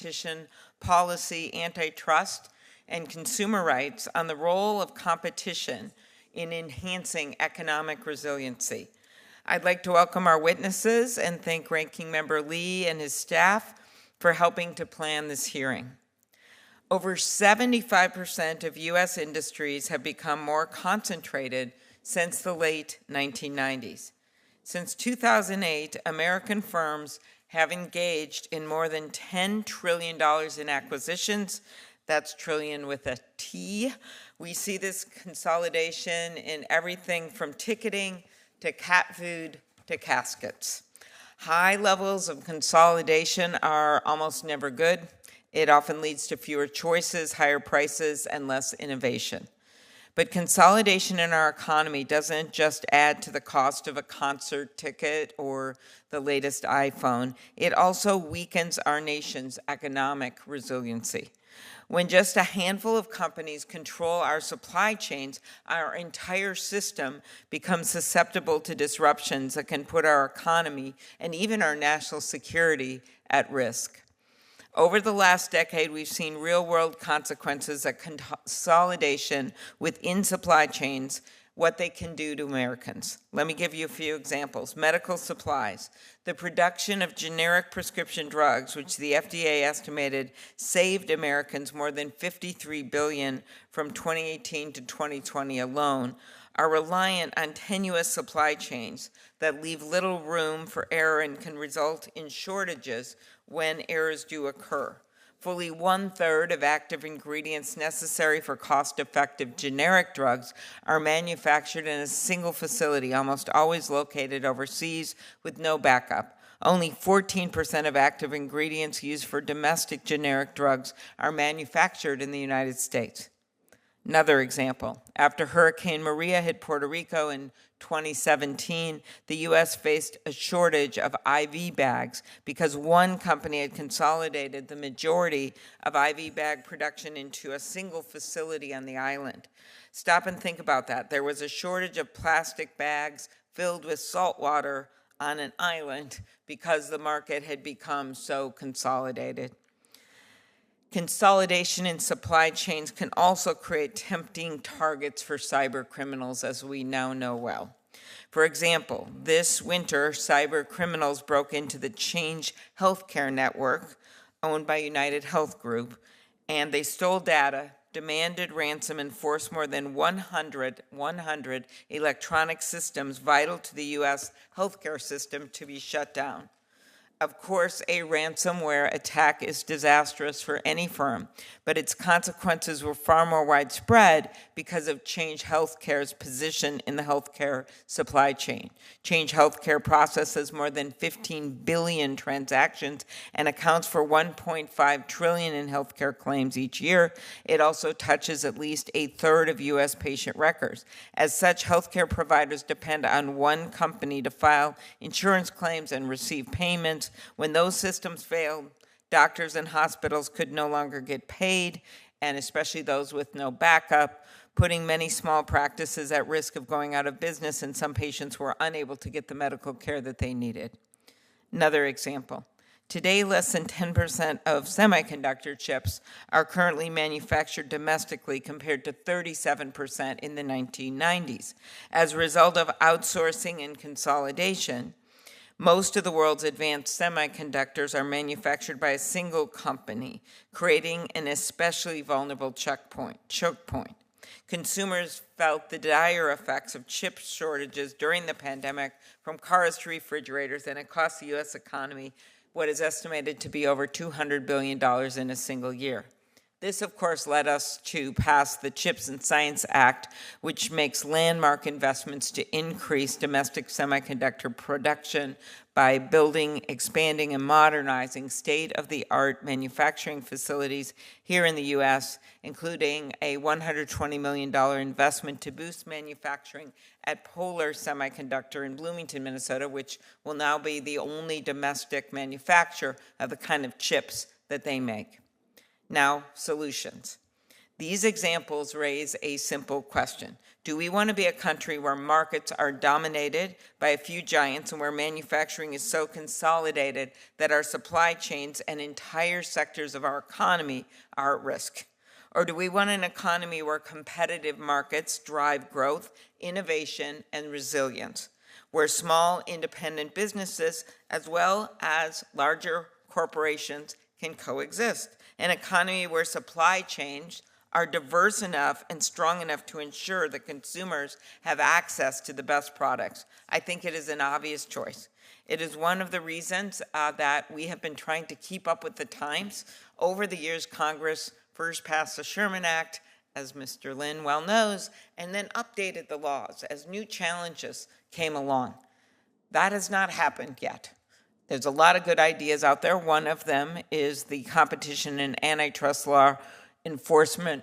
competition policy, antitrust, and consumer rights on the role of competition in enhancing economic resiliency. I'd like to welcome our witnesses and thank Ranking Member Lee and his staff for helping to plan this hearing. Over 75% of U.S. industries have become more concentrated since the late 1990s. Since 2008, American firms have engaged in more than $10 trillion in acquisitions. That's trillion with a T. We see this consolidation in everything from ticketing to cat food to caskets. High levels of consolidation are almost never good. It often leads to fewer choices, higher prices, and less innovation. But consolidation in our economy doesn't just add to the cost of a concert ticket or the latest iPhone. It also weakens our nation's economic resiliency. When just a handful of companies control our supply chains, our entire system becomes susceptible to disruptions that can put our economy and even our national security at risk. Over the last decade, we've seen real-world consequences of consolidation within supply chains, what they can do to Americans. Let me give you a few examples. Medical supplies. The production of generic prescription drugs, which the FDA estimated saved Americans more than $53 billion from 2018 to 2020 alone, are reliant on tenuous supply chains that leave little room for error and can result in shortages when errors do occur. Fully 1/3 of active ingredients necessary for cost-effective generic drugs are manufactured in a single facility, almost always located overseas with no backup. Only 14% of active ingredients used for domestic generic drugs are manufactured in the United States. Another example, after Hurricane Maria hit Puerto Rico in 2017, the U.S. faced a shortage of IV bags because one company had consolidated the majority of IV bag production into a single facility on the island. Stop and think about that. There was a shortage of plastic bags filled with salt water on an island because the market had become so consolidated. Consolidation in supply chains can also create tempting targets for cyber criminals, as we now know well. For example, this winter, cyber criminals broke into the Change Healthcare network, owned by United Health Group, and they stole data, demanded ransom, and forced more than 100 electronic systems vital to the U.S. healthcare system to be shut down. Of course, a ransomware attack is disastrous for any firm, but its consequences were far more widespread because of Change Healthcare's position in the healthcare supply chain. Change Healthcare processes more than 15 billion transactions and accounts for 1.5 trillion in healthcare claims each year. It also touches at least 1/3 of U.S. patient records. As such, healthcare providers depend on one company to file insurance claims and receive payments. When those systems failed, doctors and hospitals could no longer get paid, and especially those with no backup, putting many small practices at risk of going out of business, and some patients were unable to get the medical care that they needed. Another example. Today, less than 10% of semiconductor chips are currently manufactured domestically compared to 37% in the 1990s. As a result of outsourcing and consolidation, most of the world's advanced semiconductors are manufactured by a single company, creating an especially vulnerable choke point. Consumers felt the dire effects of chip shortages during the pandemic, from cars to refrigerators, and it cost the U.S. economy what is estimated to be over $200 billion in a single year. This, of course, led us to pass the CHIPS and Science Act, which makes landmark investments to increase domestic semiconductor production by building, expanding, and modernizing state-of-the-art manufacturing facilities here in the U.S., including a $120 million investment to boost manufacturing at Polar Semiconductor in Bloomington, Minnesota, which will now be the only domestic manufacturer of the kind of chips that they make. Now, solutions. These examples raise a simple question. Do we want to be a country where markets are dominated by a few giants and where manufacturing is so consolidated that our supply chains and entire sectors of our economy are at risk? Or do we want an economy where competitive markets drive growth, innovation, and resilience, where small independent businesses as well as larger corporations can coexist? An economy where supply chains are diverse enough and strong enough to ensure that consumers have access to the best products. I think it is an obvious choice. It is one of the reasons that we have been trying to keep up with the times. Over the years, Congress first passed the Sherman Act, as Mr. Lynn well knows, and then updated the laws as new challenges came along. That has not happened yet. There's a lot of good ideas out there. One of them is the Competition and Antitrust Law Enforcement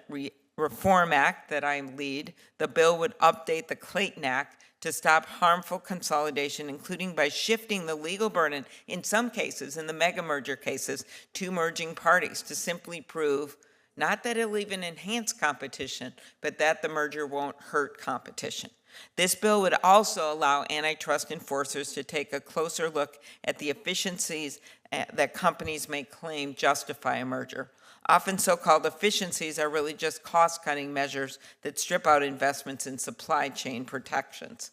Reform Act that I lead. The bill would update the Clayton Act to stop harmful consolidation, including by shifting the legal burden, in some cases, in the mega merger cases, to merging parties to simply prove not that it'll even enhance competition, but that the merger won't hurt competition. This bill would also allow antitrust enforcers to take a closer look at the efficiencies that companies may claim justify a merger. Often so-called efficiencies are really just cost-cutting measures that strip out investments in supply chain protections.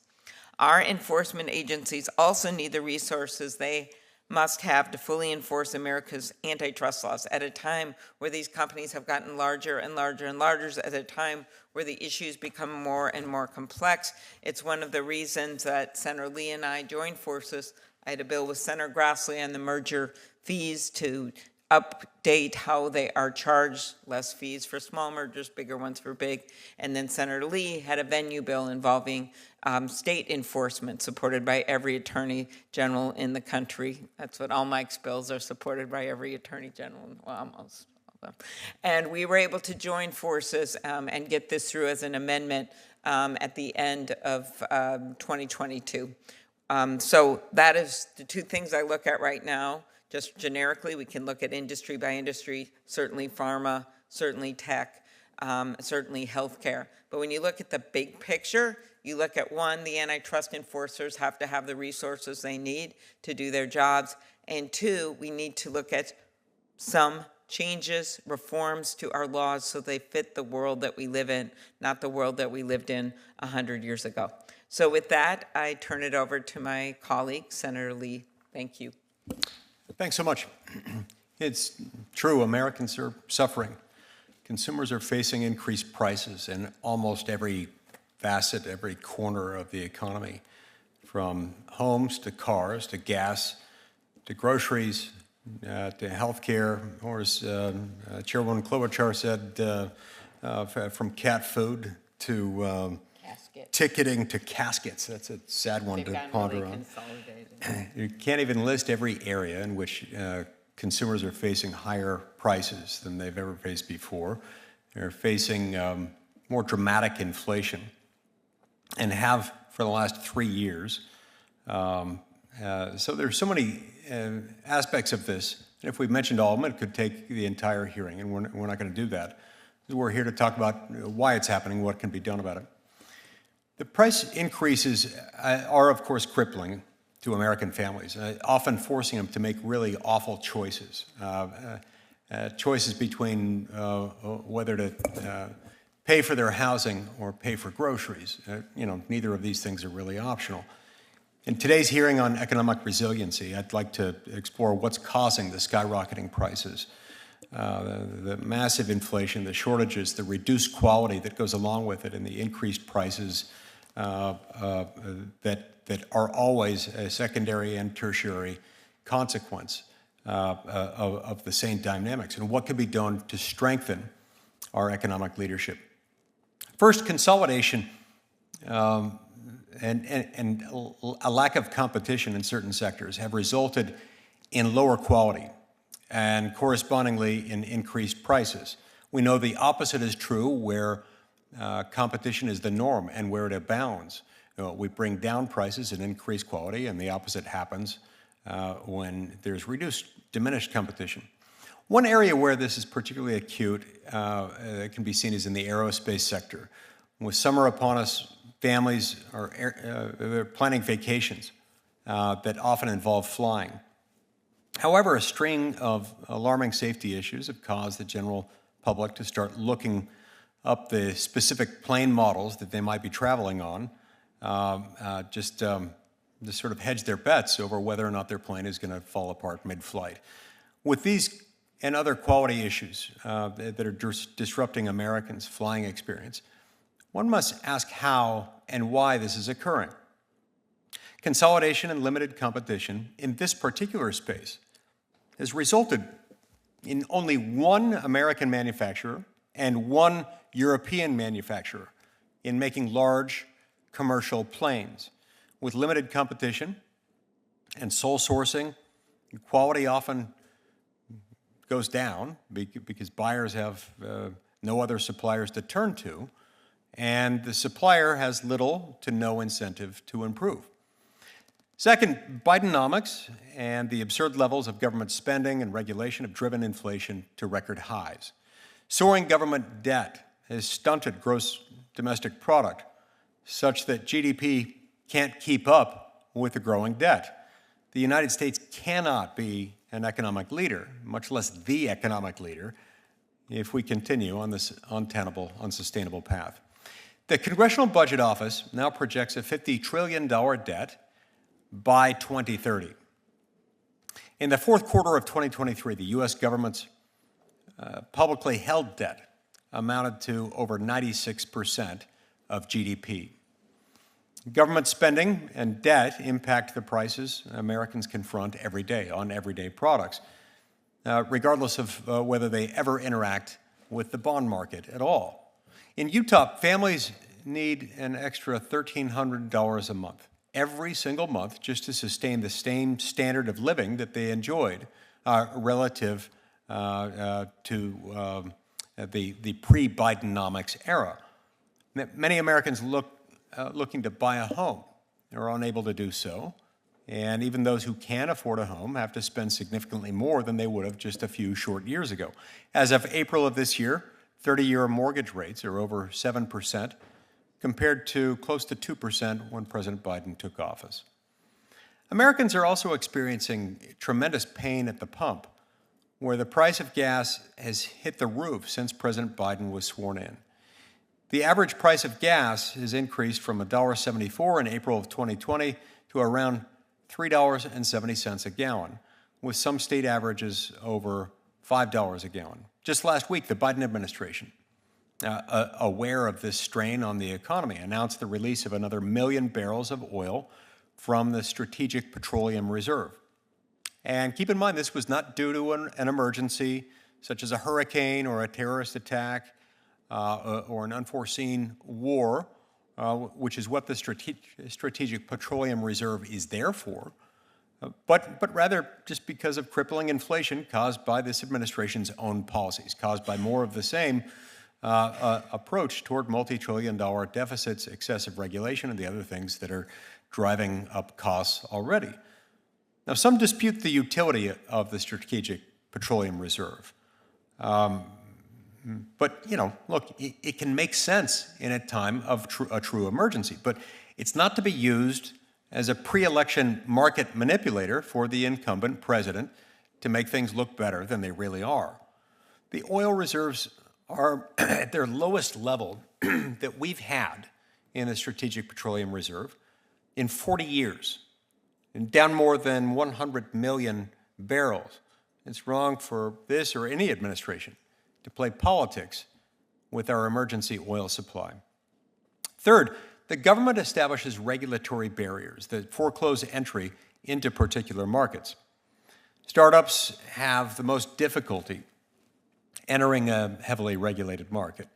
Our enforcement agencies also need the resources they must have to fully enforce America's antitrust laws at a time where these companies have gotten larger and larger and larger, at a time where the issues become more and more complex. It's one of the reasons that Senator Lee and I joined forces. I had a bill with Senator Grassley on the merger fees to update how they are charged, less fees for small mergers, bigger ones for big. And then Senator Lee had a venue bill involving state enforcement, supported by every attorney general in the country. That's what all Mike's bills are, supported by every attorney general, well, almost all of them. And we were able to join forces and get this through as an amendment at the end of 2022. So that is the two things I look at right now. Just generically, we can look at industry by industry, certainly pharma, certainly tech, certainly healthcare. But when you look at the big picture, you look at one, the antitrust enforcers have to have the resources they need to do their jobs. And two, we need to look at some changes, reforms to our laws so they fit the world that we live in, not the world that we lived in 100 years ago. So with that, I turn it over to my colleague, Senator Lee. Thank you. Thanks so much. It's true, Americans are suffering. Consumers are facing increased prices in almost every facet, every corner of the economy, from homes to cars to gas to groceries to healthcare, or as Chairwoman Klobuchar said, from cat food to ticketing to caskets. That's a sad one to ponder on. You can't even list every area in which consumers are facing higher prices than they've ever faced before. They're facing more dramatic inflation and have for the last 3 years. So there's so many aspects of this. And if we mentioned all of them, it could take the entire hearing, and we're not going to do that. We're here to talk about why it's happening, what can be done about it. The price increases are, of course, crippling to American families, often forcing them to make really awful choices. Choices between whether to pay for their housing or pay for groceries. Neither of these things are really optional. In today's hearing on economic resiliency, I'd like to explore what's causing the skyrocketing prices, the massive inflation, the shortages, the reduced quality that goes along with it, and the increased prices that are always a secondary and tertiary consequence of the same dynamics, and what can be done to strengthen our economic leadership. First, consolidation and a lack of competition in certain sectors have resulted in lower quality and correspondingly in increased prices. We know the opposite is true where competition is the norm and where it abounds. We bring down prices and increase quality, and the opposite happens when there's diminished competition. One area where this is particularly acute can be seen is in the aerospace sector. With summer upon us, families are planning vacations that often involve flying. However, a string of alarming safety issues have caused the general public to start looking up the specific plane models that they might be traveling on, just to sort of hedge their bets over whether or not their plane is going to fall apart mid-flight. With these and other quality issues that are disrupting Americans' flying experience, one must ask how and why this is occurring. Consolidation and limited competition in this particular space has resulted in only one American manufacturer and one European manufacturer in making large commercial planes. With limited competition and sole sourcing, quality often goes down because buyers have no other suppliers to turn to, and the supplier has little to no incentive to improve. Second, Bidenomics and the absurd levels of government spending and regulation have driven inflation to record highs. Soaring government debt has stunted gross domestic product such that GDP can't keep up with the growing debt. The United States cannot be an economic leader, much less the economic leader, if we continue on this untenable, unsustainable path. The Congressional Budget Office now projects a $50 trillion debt by 2030. In the fourth quarter of 2023, the U.S. government's publicly held debt amounted to over 96% of GDP. Government spending and debt impact the prices Americans confront every day on everyday products, regardless of whether they ever interact with the bond market at all. In Utah, families need an extra $1,300 a month, every single month, just to sustain the same standard of living that they enjoyed relative to the pre-Bidenomics era. Many Americans looking to buy a home are unable to do so, and even those who can afford a home have to spend significantly more than they would have just a few short years ago. As of April of this year, 30-year mortgage rates are over 7%, compared to close to 2% when President Biden took office. Americans are also experiencing tremendous pain at the pump, where the price of gas has hit the roof since President Biden was sworn in. The average price of gas has increased from $1.74 in April of 2020 to around $3.70 a gallon, with some state averages over $5 a gallon. Just last week, the Biden administration, aware of this strain on the economy, announced the release of another 1 million barrels of oil from the Strategic Petroleum Reserve. And keep in mind, this was not due to an emergency, such as a hurricane or a terrorist attack or an unforeseen war, which is what the Strategic Petroleum Reserve is there for, but rather just because of crippling inflation caused by this administration's own policies, caused by more of the same approach toward multi-trillion-dollar deficits, excessive regulation, and the other things that are driving up costs already. Now, some dispute the utility of the Strategic Petroleum Reserve. But, look, it can make sense in a time of a true emergency, but it's not to be used as a pre-election market manipulator for the incumbent president to make things look better than they really are. The oil reserves are at their lowest level that we've had in the Strategic Petroleum Reserve in 40 years, and down more than 100 million barrels. It's wrong for this or any administration to play politics with our emergency oil supply. Third, the government establishes regulatory barriers that foreclose entry into particular markets. Startups have the most difficulty entering a heavily regulated market.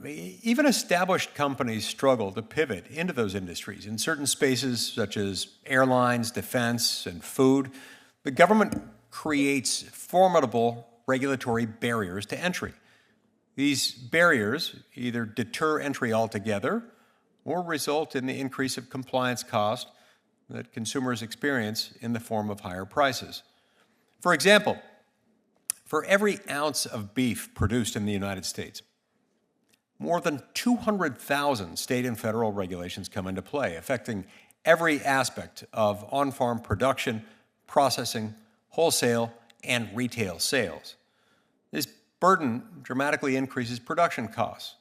Even established companies struggle to pivot into those industries. In certain spaces, such as airlines, defense, and food, the government creates formidable regulatory barriers to entry. These barriers either deter entry altogether or result in the increase of compliance cost that consumers experience in the form of higher prices. For example, For every ounce of beef produced in the United States, more than 200,000 state and federal regulations come into play, affecting every aspect of on-farm production, processing, wholesale, and retail sales. This burden dramatically increases production costs,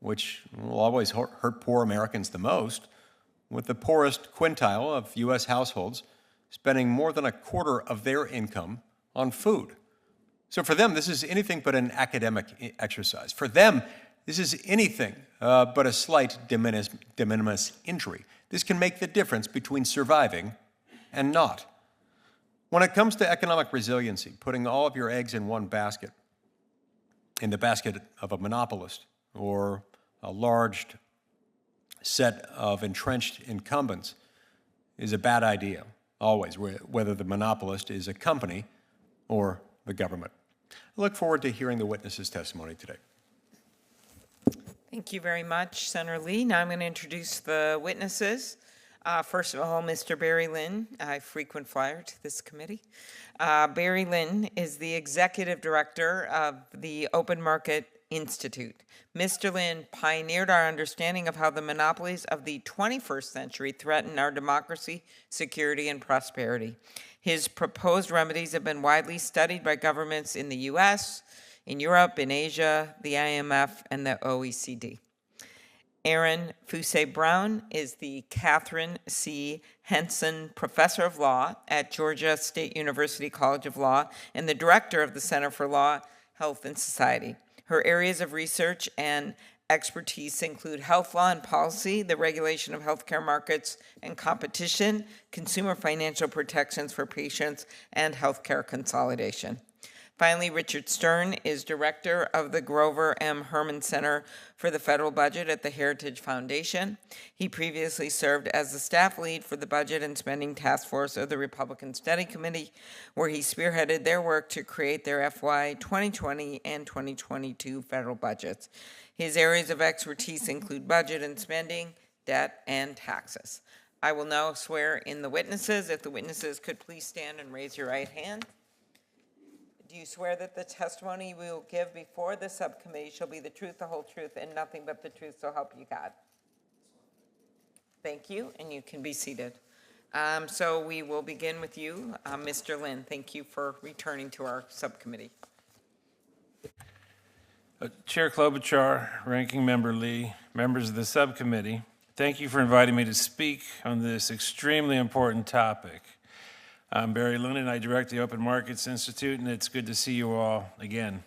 which will always hurt poor Americans the most, with the poorest quintile of U.S. households spending more than a quarter of their income on food. So for them, this is anything but an academic exercise. For them, this is anything but a slight de minimis injury. This can make the difference between surviving and not. When it comes to economic resiliency, putting all of your eggs in one basket, in the basket of a monopolist or a large set of entrenched incumbents, is a bad idea, always, whether the monopolist is a company or the government. I look forward to hearing the witnesses' testimony today. Thank you very much, Senator Lee. Now I'm going to introduce the witnesses. First of all, Mr. Barry Lynn, a frequent flyer to this committee. Barry Lynn is the Executive Director of the Open Market Institute. Mr. Lynn pioneered our understanding of how the monopolies of the 21st century threaten our democracy, security, and prosperity. His proposed remedies have been widely studied by governments in the U.S., in Europe, in Asia, the IMF, and the OECD. Aaron Fusay-Brown is the Catherine C. Henson Professor of Law at Georgia State University College of Law and the Director of the Center for Law, Health, and Society. Her areas of research and expertise include health law and policy, the regulation of healthcare markets and competition, consumer financial protections for patients, and healthcare consolidation. Finally, Richard Stern is director of the Grover M. Herman Center for the Federal Budget at the Heritage Foundation. He previously served as the staff lead for the Budget and Spending Task Force of the Republican Study Committee, where he spearheaded their work to create their FY 2020 and 2022 federal budgets. His areas of expertise include budget and spending, debt, and taxes. I will now swear in the witnesses. If the witnesses could please stand and raise your right hand. Do you swear that the testimony you will give before the subcommittee shall be the truth, the whole truth, and nothing but the truth, so help you God? Thank you, and you can be seated. So we will begin with you, Mr. Lynn. Thank you for returning to our subcommittee. Chair Klobuchar, Ranking Member Lee, members of the subcommittee, thank you for inviting me to speak on this extremely important topic. I'm Barry Lynn, and I direct the Open Markets Institute, and it's good to see you all again.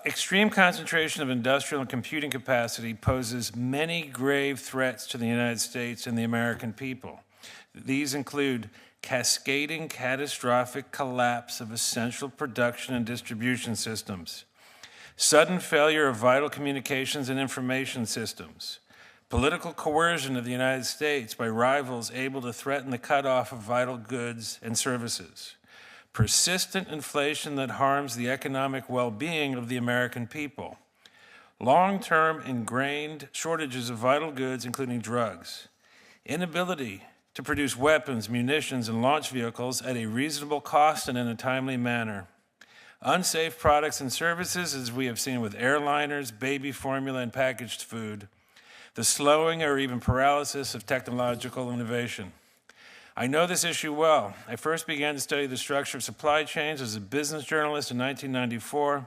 Extreme concentration of industrial and computing capacity poses many grave threats to the United States and the American people. These include cascading catastrophic collapse of essential production and distribution systems, sudden failure of vital communications and information systems, political coercion of the United States by rivals able to threaten the cutoff of vital goods and services, persistent inflation that harms the economic well-being of the American people, long-term ingrained shortages of vital goods, including drugs, inability to produce weapons, munitions, and launch vehicles at a reasonable cost and in a timely manner, unsafe products and services, as we have seen with airliners, baby formula, and packaged food, the slowing or even paralysis of technological innovation. I know this issue well. I first began to study the structure of supply chains as a business journalist in 1994.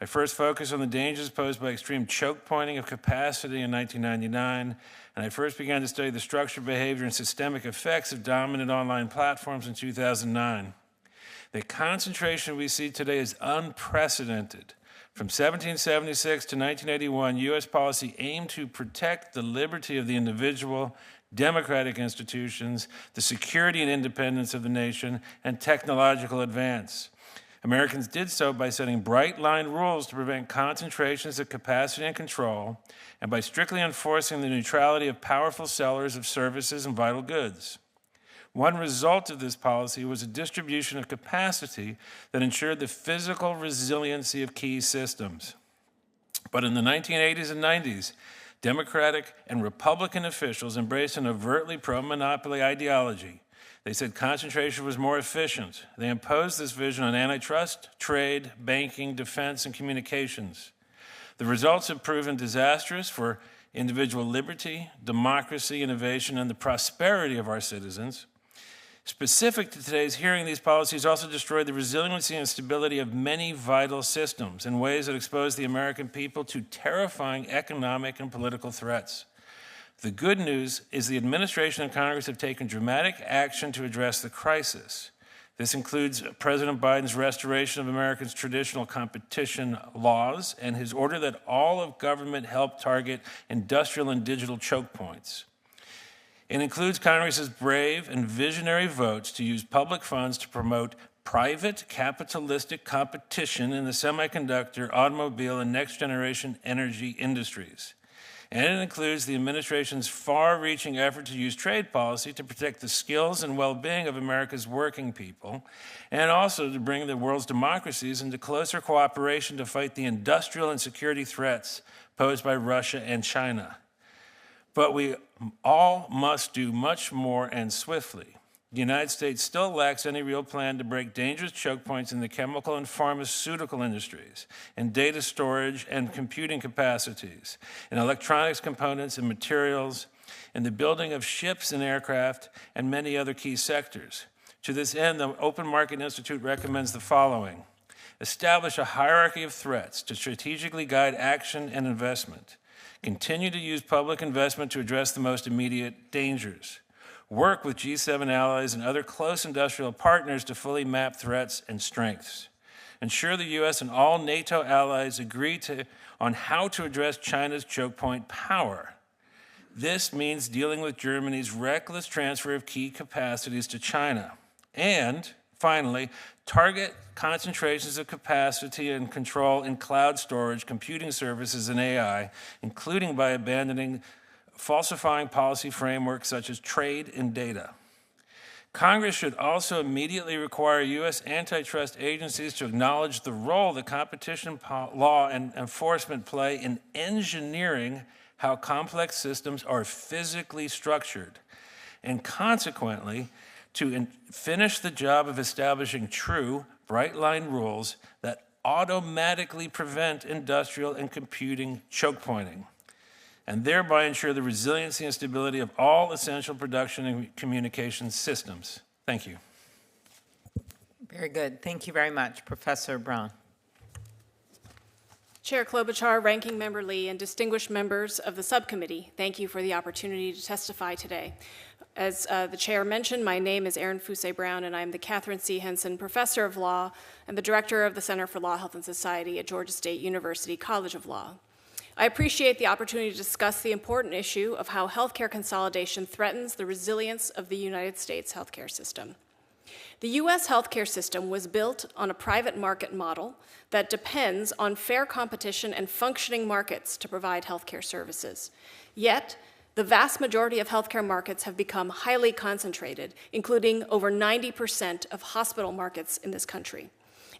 I first focused on the dangers posed by extreme choke pointing of capacity in 1999, and I first began to study the structure, behavior, and systemic effects of dominant online platforms in 2009. The concentration we see today is unprecedented. From 1776 to 1981, U.S. policy aimed to protect the liberty of the individual, democratic institutions, the security and independence of the nation, and technological advance. Americans did so by setting bright-line rules to prevent concentrations of capacity and control, and by strictly enforcing the neutrality of powerful sellers of services and vital goods. One result of this policy was a distribution of capacity that ensured the physical resiliency of key systems. But in the 1980s and 90s, Democratic and Republican officials embraced an overtly pro-monopoly ideology. They said concentration was more efficient. They imposed this vision on antitrust, trade, banking, defense, and communications. The results have proven disastrous for individual liberty, democracy, innovation, and the prosperity of our citizens. Specific to today's hearing, these policies also destroyed the resiliency and stability of many vital systems in ways that expose the American people to terrifying economic and political threats. The good news is the administration and Congress have taken dramatic action to address the crisis. This includes President Biden's restoration of America's traditional competition laws and his order that all of government help target industrial and digital choke points. It includes Congress's brave and visionary votes to use public funds to promote private capitalistic competition in the semiconductor, automobile, and next-generation energy industries. And it includes the administration's far-reaching effort to use trade policy to protect the skills and well-being of America's working people, and also to bring the world's democracies into closer cooperation to fight the industrial and security threats posed by Russia and China. But we all must do much more and swiftly. The United States still lacks any real plan to break dangerous choke points in the chemical and pharmaceutical industries, in data storage and computing capacities, in electronics components and materials, in the building of ships and aircraft, and many other key sectors. To this end, the Open Market Institute recommends the following: establish a hierarchy of threats to strategically guide action and investment. Continue to use public investment to address the most immediate dangers. Work with G7 allies and other close industrial partners to fully map threats and strengths. Ensure the U.S. and all NATO allies agree on how to address China's choke point power. This means dealing with Germany's reckless transfer of key capacities to China. And, finally, target concentrations of capacity and control in cloud storage, computing services, and AI, including by abandoning falsifying policy frameworks such as trade and data. Congress should also immediately require U.S. antitrust agencies to acknowledge the role that competition law and enforcement play in engineering how complex systems are physically structured, and consequently, to finish the job of establishing true, bright-line rules that automatically prevent industrial and computing choke pointing, and thereby ensure the resiliency and stability of all essential production and communication systems. Thank you. Very good. Thank you very much, Professor Braun. Chair Klobuchar, Ranking Member Lee, and distinguished members of the subcommittee, thank you for the opportunity to testify today. As the chair mentioned, my name is Erin Fusay Brown, and I'm the Catherine C. Henson Professor of Law and the Director of the Center for Law, Health, and Society at Georgia State University College of Law. I appreciate the opportunity to discuss the important issue of how healthcare consolidation threatens the resilience of the United States healthcare system. The U.S. healthcare system was built on a private market model that depends on fair competition and functioning markets to provide healthcare services. Yet, the vast majority of healthcare markets have become highly concentrated, including over 90% of hospital markets in this country.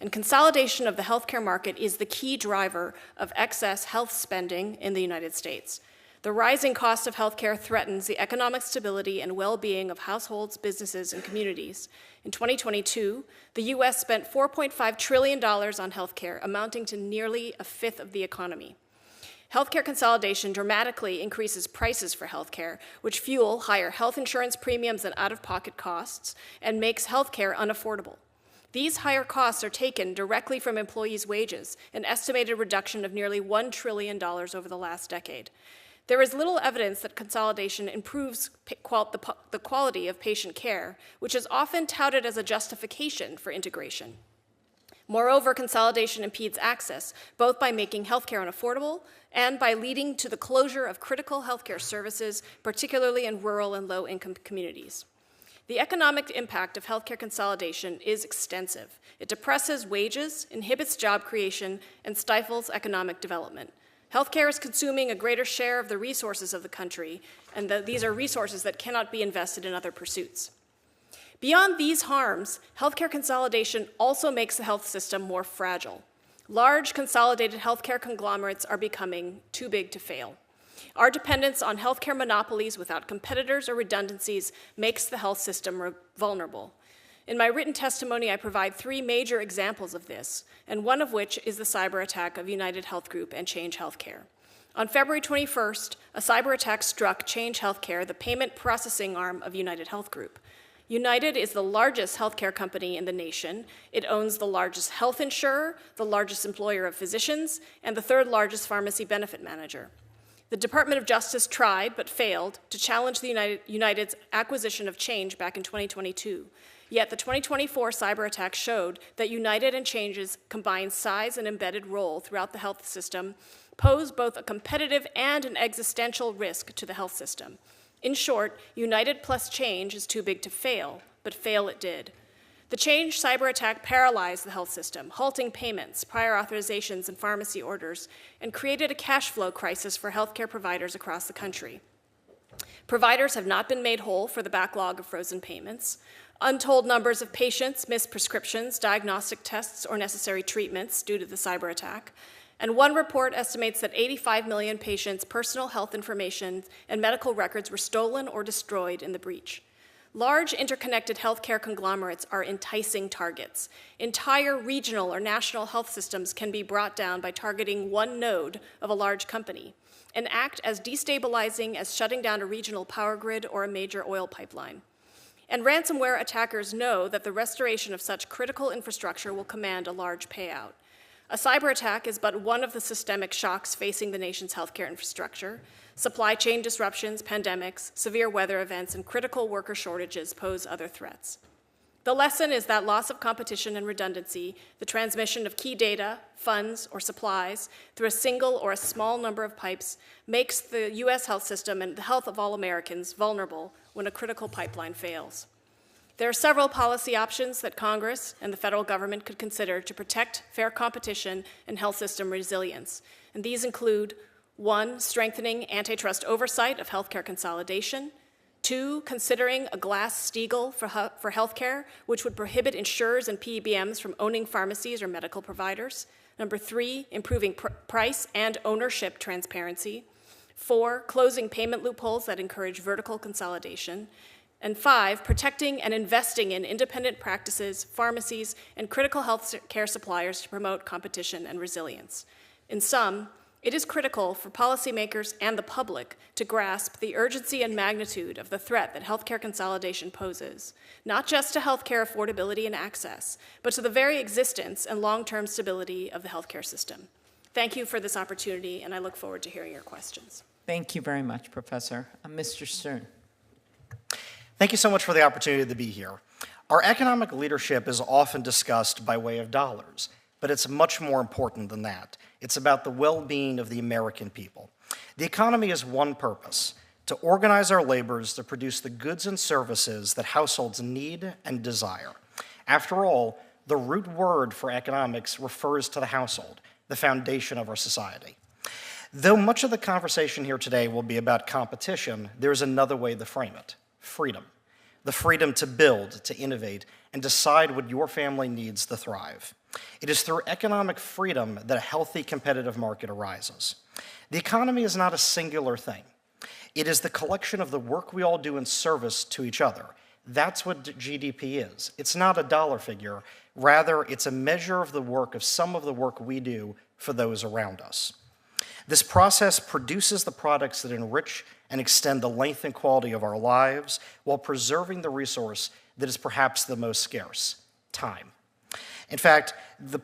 And consolidation of the healthcare market is the key driver of excess health spending in the United States. The rising cost of healthcare threatens the economic stability and well-being of households, businesses, and communities. In 2022, the U.S. spent $4.5 trillion on healthcare, amounting to nearly a fifth of the economy. Healthcare consolidation dramatically increases prices for healthcare, which fuel higher health insurance premiums and out-of-pocket costs, and makes healthcare unaffordable. These higher costs are taken directly from employees' wages, an estimated reduction of nearly $1 trillion over the last decade. There is little evidence that consolidation improves the quality of patient care, which is often touted as a justification for integration. Moreover, consolidation impedes access, both by making healthcare unaffordable and by leading to the closure of critical healthcare services, particularly in rural and low-income communities. The economic impact of healthcare consolidation is extensive. It depresses wages, inhibits job creation, and stifles economic development. Healthcare is consuming a greater share of the resources of the country, and these are resources that cannot be invested in other pursuits. Beyond these harms, healthcare consolidation also makes the health system more fragile. Large consolidated healthcare conglomerates are becoming too big to fail. Our dependence on healthcare monopolies without competitors or redundancies makes the health system vulnerable. In my written testimony, I provide 3 major examples of this, and one of which is the cyber attack of United Health Group and Change Healthcare. On February 21st, a cyber attack struck Change Healthcare, the payment processing arm of United Health Group. United is the largest healthcare company in the nation. It owns the largest health insurer, the largest employer of physicians, and the 3rd largest pharmacy benefit manager. The Department of Justice tried, but failed, to challenge the United's acquisition of Change back in 2022. Yet the 2024 cyber attack showed that United and Change's combined size and embedded role throughout the health system pose both a competitive and an existential risk to the health system. In short, United plus Change is too big to fail, but fail it did. The Change cyber attack paralyzed the health system, halting payments, prior authorizations, and pharmacy orders, and created a cash flow crisis for healthcare providers across the country. Providers have not been made whole for the backlog of frozen payments. Untold numbers of patients missed prescriptions, diagnostic tests, or necessary treatments due to the cyber attack. And one report estimates that 85 million patients' personal health information and medical records were stolen or destroyed in the breach. Large interconnected healthcare conglomerates are enticing targets. Entire regional or national health systems can be brought down by targeting one node of a large company, an act as destabilizing as shutting down a regional power grid or a major oil pipeline. And ransomware attackers know that the restoration of such critical infrastructure will command a large payout. A cyber attack is but one of the systemic shocks facing the nation's healthcare infrastructure. Supply chain disruptions, pandemics, severe weather events, and critical worker shortages pose other threats. The lesson is that loss of competition and redundancy, the transmission of key data, funds, or supplies through a single or a small number of pipes makes the U.S. health system and the health of all Americans vulnerable when a critical pipeline fails. There are several policy options that Congress and the federal government could consider to protect fair competition and health system resilience. And these include 1, strengthening antitrust oversight of healthcare consolidation; 2, considering a Glass-Steagall for healthcare, which would prohibit insurers and PBMs from owning pharmacies or medical providers; 3, improving price and ownership transparency; 4, closing payment loopholes that encourage vertical consolidation; and 5, protecting and investing in independent practices, pharmacies, and critical health care suppliers to promote competition and resilience. In sum, it is critical for policymakers and the public to grasp the urgency and magnitude of the threat that healthcare consolidation poses, not just to healthcare affordability and access, but to the very existence and long-term stability of the healthcare system. Thank you for this opportunity, and I look forward to hearing your questions. Thank you very much, Professor. Mr. Stern. Thank you so much for the opportunity to be here. Our economic leadership is often discussed by way of dollars, but it's much more important than that. It's about the well-being of the American people. The economy has one purpose: to organize our labors to produce the goods and services that households need and desire. After all, the root word for economics refers to the household, the foundation of our society. Though much of the conversation here today will be about competition, there's another way to frame it: freedom. The freedom to build, to innovate, and decide what your family needs to thrive. It is through economic freedom that a healthy competitive market arises. The economy is not a singular thing. It is the collection of the work we all do in service to each other. That's what GDP is. It's not a dollar figure. Rather, it's a measure of the work of some of the work we do for those around us. This process produces the products that enrich and extend the length and quality of our lives while preserving the resource that is perhaps the most scarce: time. In fact,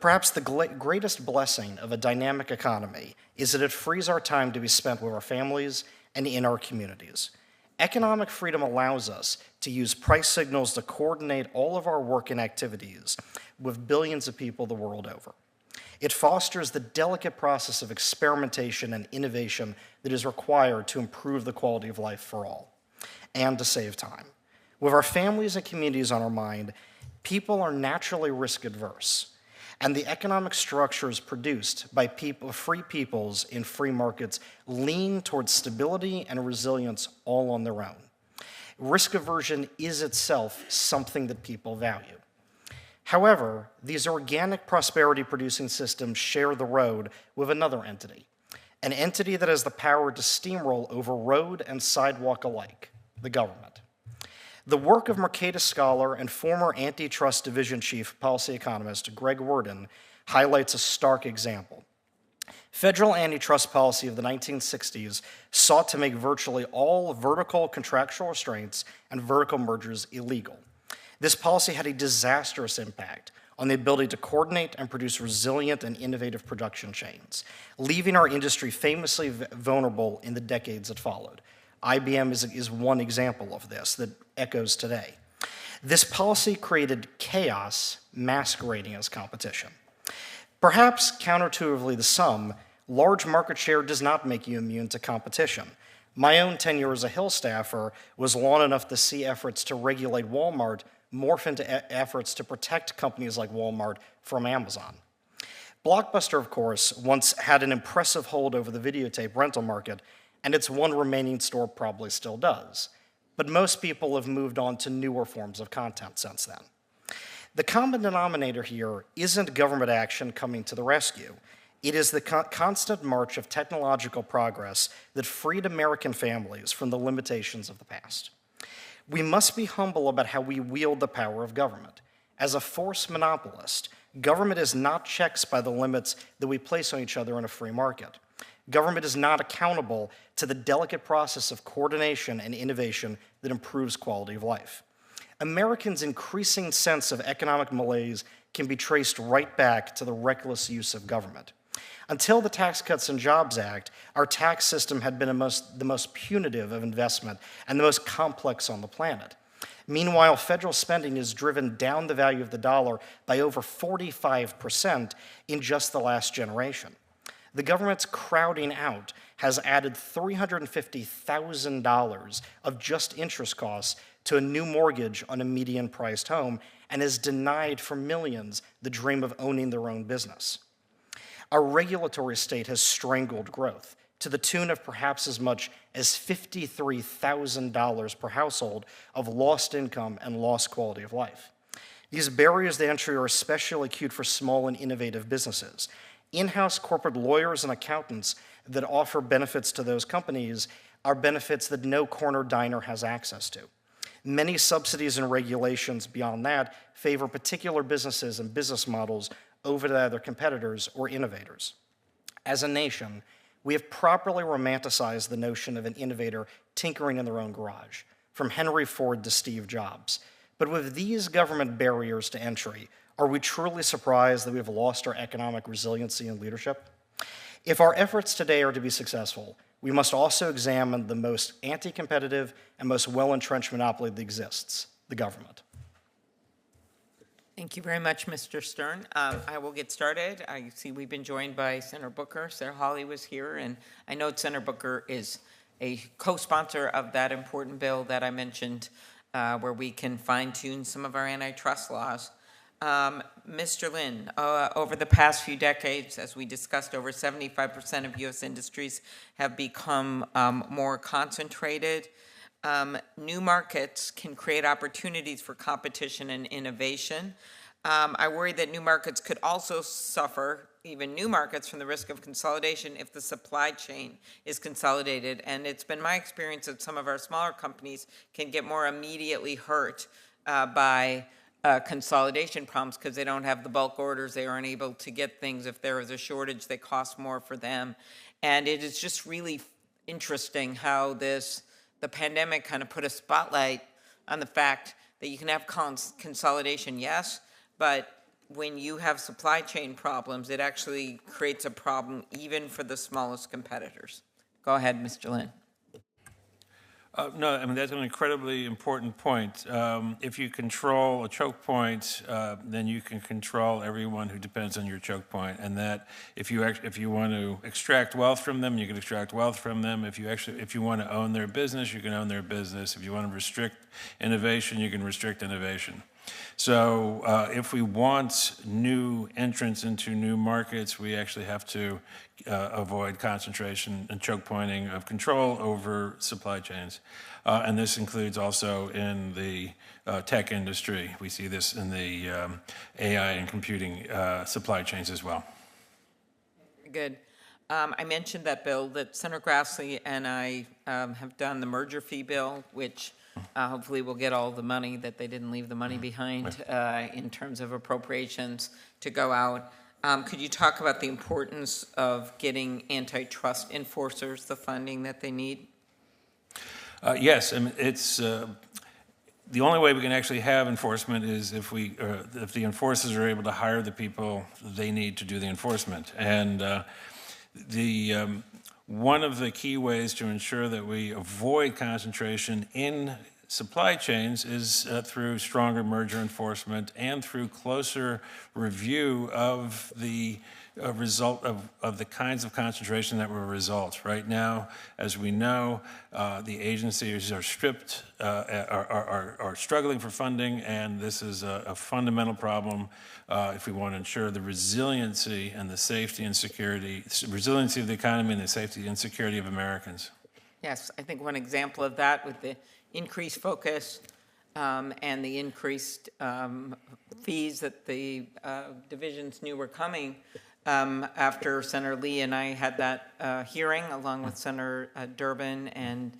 perhaps the greatest blessing of a dynamic economy is that it frees our time to be spent with our families and in our communities. Economic freedom allows us to use price signals to coordinate all of our work and activities with billions of people the world over. It fosters the delicate process of experimentation and innovation that is required to improve the quality of life for all and to save time. With our families and communities on our mind, people are naturally risk adverse, and the economic structures produced by free peoples in free markets lean towards stability and resilience all on their own. Risk aversion is itself something that people value. However, these organic prosperity-producing systems share the road with another entity: an entity that has the power to steamroll over road and sidewalk alike, the government. The work of Mercatus scholar and former Antitrust Division Chief policy economist Greg Worden highlights a stark example. Federal antitrust policy of the 1960s sought to make virtually all vertical contractual restraints and vertical mergers illegal. This policy had a disastrous impact on the ability to coordinate and produce resilient and innovative production chains, leaving our industry famously vulnerable in the decades that followed. IBM is one example of this that echoes today. This policy created chaos masquerading as competition. Perhaps counterintuitively to some, large market share does not make you immune to competition. My own tenure as a Hill staffer was long enough to see efforts to regulate Walmart morph into efforts to protect companies like Walmart from Amazon. Blockbuster, of course, once had an impressive hold over the videotape rental market, and its one remaining store probably still does. But most people have moved on to newer forms of content since then. The common denominator here isn't government action coming to the rescue. It is the constant march of technological progress that freed American families from the limitations of the past. We must be humble about how we wield the power of government. As a force monopolist, government is not checks by the limits that we place on each other in a free market. Government is not accountable to the delicate process of coordination and innovation that improves quality of life. Americans' increasing sense of economic malaise can be traced right back to the reckless use of government. Until the Tax Cuts and Jobs Act, our tax system had been the most punitive of investment and the most complex on the planet. Meanwhile, federal spending has driven down the value of the dollar by over 45% in just the last generation. The government's crowding out has added $350,000 of just interest costs to a new mortgage on a median-priced home and has denied for millions the dream of owning their own business. Our regulatory state has strangled growth to the tune of perhaps as much as $53,000 per household of lost income and lost quality of life. These barriers to entry are especially acute for small and innovative businesses. In-house corporate lawyers and accountants that offer benefits to those companies are benefits that no corner diner has access to. Many subsidies and regulations beyond that favor particular businesses and business models over their competitors or innovators. As a nation, we have properly romanticized the notion of an innovator tinkering in their own garage, from Henry Ford to Steve Jobs. But with these government barriers to entry, are we truly surprised that we have lost our economic resiliency and leadership? If our efforts today are to be successful, we must also examine the most anti-competitive and most well-entrenched monopoly that exists, the government. Thank you very much, Mr. Stern. I will get started. I see we've been joined by Senator Booker. Senator Hawley was here, and I know Senator Booker is a co-sponsor of that important bill that I mentioned, where we can fine-tune some of our antitrust laws. Mr. Lynn, over the past few decades, as we discussed, over 75% of U.S. industries have become more concentrated. New markets can create opportunities for competition and innovation. I worry that new markets could also suffer, even new markets, from the risk of consolidation if the supply chain is consolidated. And it's been my experience that some of our smaller companies can get more immediately hurt by consolidation problems because they don't have the bulk orders. They aren't able to get things. If there is a shortage, they cost more for them. And it is just really interesting how the pandemic kind of put a spotlight on the fact that you can have consolidation, yes, but when you have supply chain problems, it actually creates a problem even for the smallest competitors. Go ahead, Mr. Lynn. No, I mean, that's an incredibly important point. If you control a choke point, then you can control everyone who depends on your choke point. And that if you want to extract wealth from them, you can extract wealth from them. If you want to own their business, you can own their business. If you want to restrict innovation, you can restrict innovation. So if we want new entrants into new markets, we actually have to avoid concentration and choke pointing of control over supply chains. And this includes also in the tech industry. We see this in the AI and computing supply chains as well. Good. I mentioned that bill that Senator Grassley and I have done, the merger fee bill, which hopefully will get all the money that they didn't leave the money behind in terms of appropriations to go out. Could you talk about the importance of getting antitrust enforcers the funding that they need? Yes, I mean, it's the only way we can actually have enforcement is if the enforcers are able to hire the people they need to do the enforcement. And one of the key ways to ensure that we avoid concentration in supply chains is through stronger merger enforcement and through closer review of the result of the kinds of concentration that will result. Right now, as we know, the agencies are stripped, are struggling for funding, and this is a fundamental problem if we want to ensure the resiliency and the safety and security, resiliency of the economy and the safety and security of Americans. Yes, I think one example of that with the increased focus and the increased fees that the divisions knew were coming after Senator Lee and I had that hearing along with Senator Durbin and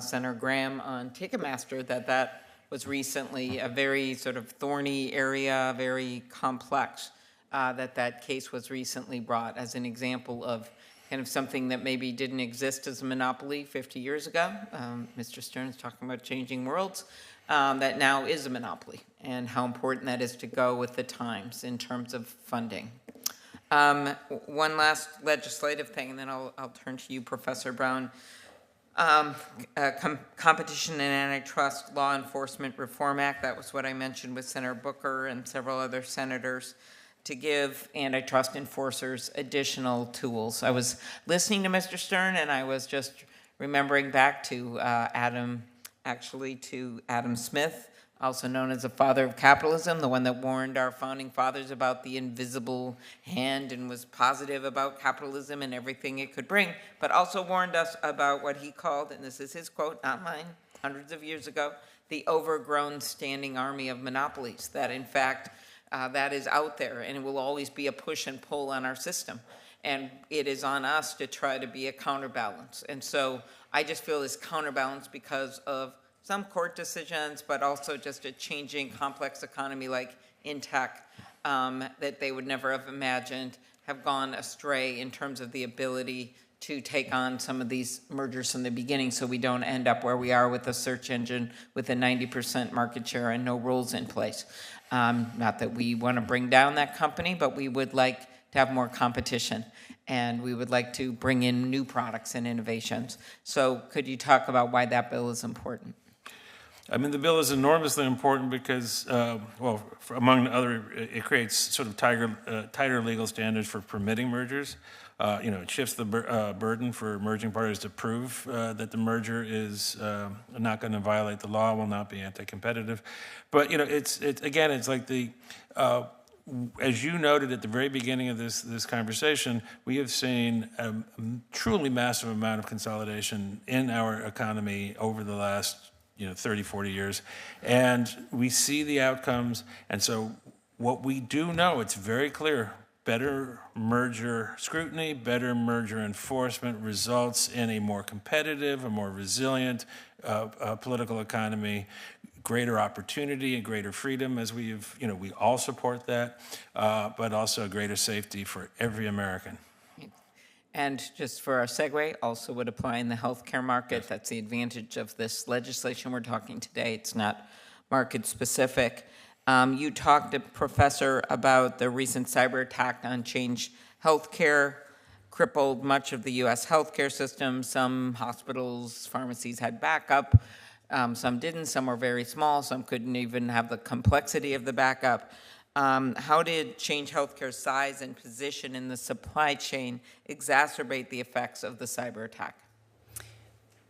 Senator Graham on Ticketmaster, that was recently a very sort of thorny area, very complex, that case was recently brought as an example of kind of something that maybe didn't exist as a monopoly 50 years ago. Mr. Stern is talking about changing worlds, that now is a monopoly, and how important that is to go with the times in terms of funding. One last legislative thing, and then I'll turn to you, Professor Brown. Competition and Antitrust Law Enforcement Reform Act, that was what I mentioned with Senator Booker and several other senators, to give antitrust enforcers additional tools. I was listening to Mr. Stern, and I was just remembering back to Adam Smith, also known as the father of capitalism, the one that warned our founding fathers about the invisible hand and was positive about capitalism and everything it could bring, but also warned us about what he called, and this is his quote, not mine, hundreds of years ago, the overgrown standing army of monopolies, that in fact, that is out there, and it will always be a push and pull on our system. And it is on us to try to be a counterbalance. And so I just feel this counterbalance because of some court decisions, but also just a changing complex economy like in tech that they would never have imagined have gone astray in terms of the ability to take on some of these mergers from the beginning so we don't end up where we are with a search engine with a 90% market share and no rules in place. Not that we want to bring down that company, but we would like to have more competition, and we would like to bring in new products and innovations. So could you talk about why that bill is important? I mean, the bill is enormously important because, among other, it creates sort of tighter legal standards for permitting mergers. It shifts the burden for merging parties to prove that the merger is not going to violate the law, will not be anti-competitive. But it's like as you noted at the very beginning of this conversation, we have seen a truly massive amount of consolidation in our economy over the last 30, 40 years, and we see the outcomes. And so what we do know, it's very clear, better merger scrutiny, better merger enforcement results in a more competitive, a more resilient political economy, greater opportunity and greater freedom, as we all support that, but also greater safety for every American. And just for our segue, also would apply in the healthcare market. That's the advantage of this legislation we're talking today. It's not market specific. You talked, Professor, about the recent cyber attack on Change Healthcare, crippled much of the U.S. healthcare system. Some hospitals, pharmacies had backup. Some didn't. Some were very small. Some couldn't even have the complexity of the backup. How did Change Healthcare's size and position in the supply chain exacerbate the effects of the cyber attack?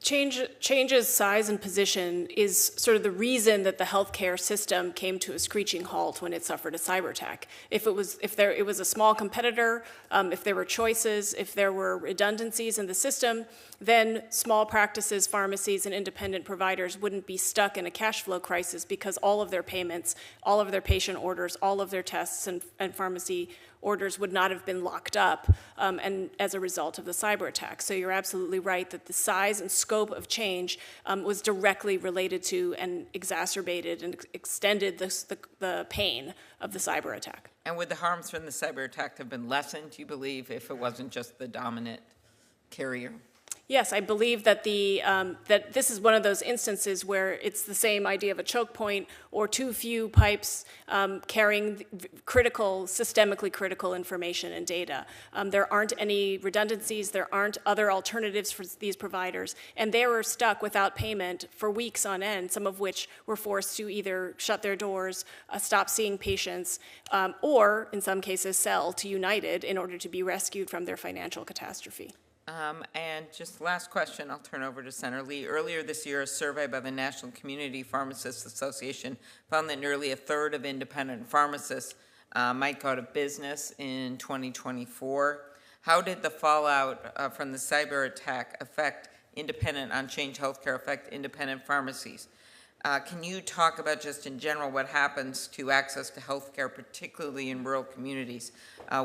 Change's size and position is sort of the reason that the healthcare system came to a screeching halt when it suffered a cyber attack. If it was a small competitor, if there were choices, if there were redundancies in the system, then small practices, pharmacies, and independent providers wouldn't be stuck in a cash flow crisis because all of their payments, all of their patient orders, all of their tests and pharmacy orders would not have been locked up and as a result of the cyber attack. So you're absolutely right that the size and scope of change was directly related to and exacerbated and extended the pain of the cyber attack. And would the harms from the cyber attack have been lessened, do you believe, if it wasn't just the dominant carrier? Yes, I believe that that this is one of those instances where it's the same idea of a choke point or too few pipes carrying systemically critical information and data. There aren't any redundancies, there aren't other alternatives for these providers, and they were stuck without payment for weeks on end, some of which were forced to either shut their doors, stop seeing patients, or in some cases sell to United in order to be rescued from their financial catastrophe. And just last question, I'll turn over to Senator Lee. Earlier this year, a survey by the National Community Pharmacists Association found that nearly a third of independent pharmacists might go out of business in 2024. How did the fallout from the cyber attack affect Change Healthcare affect independent pharmacies? Can you talk about just in general what happens to access to healthcare, particularly in rural communities,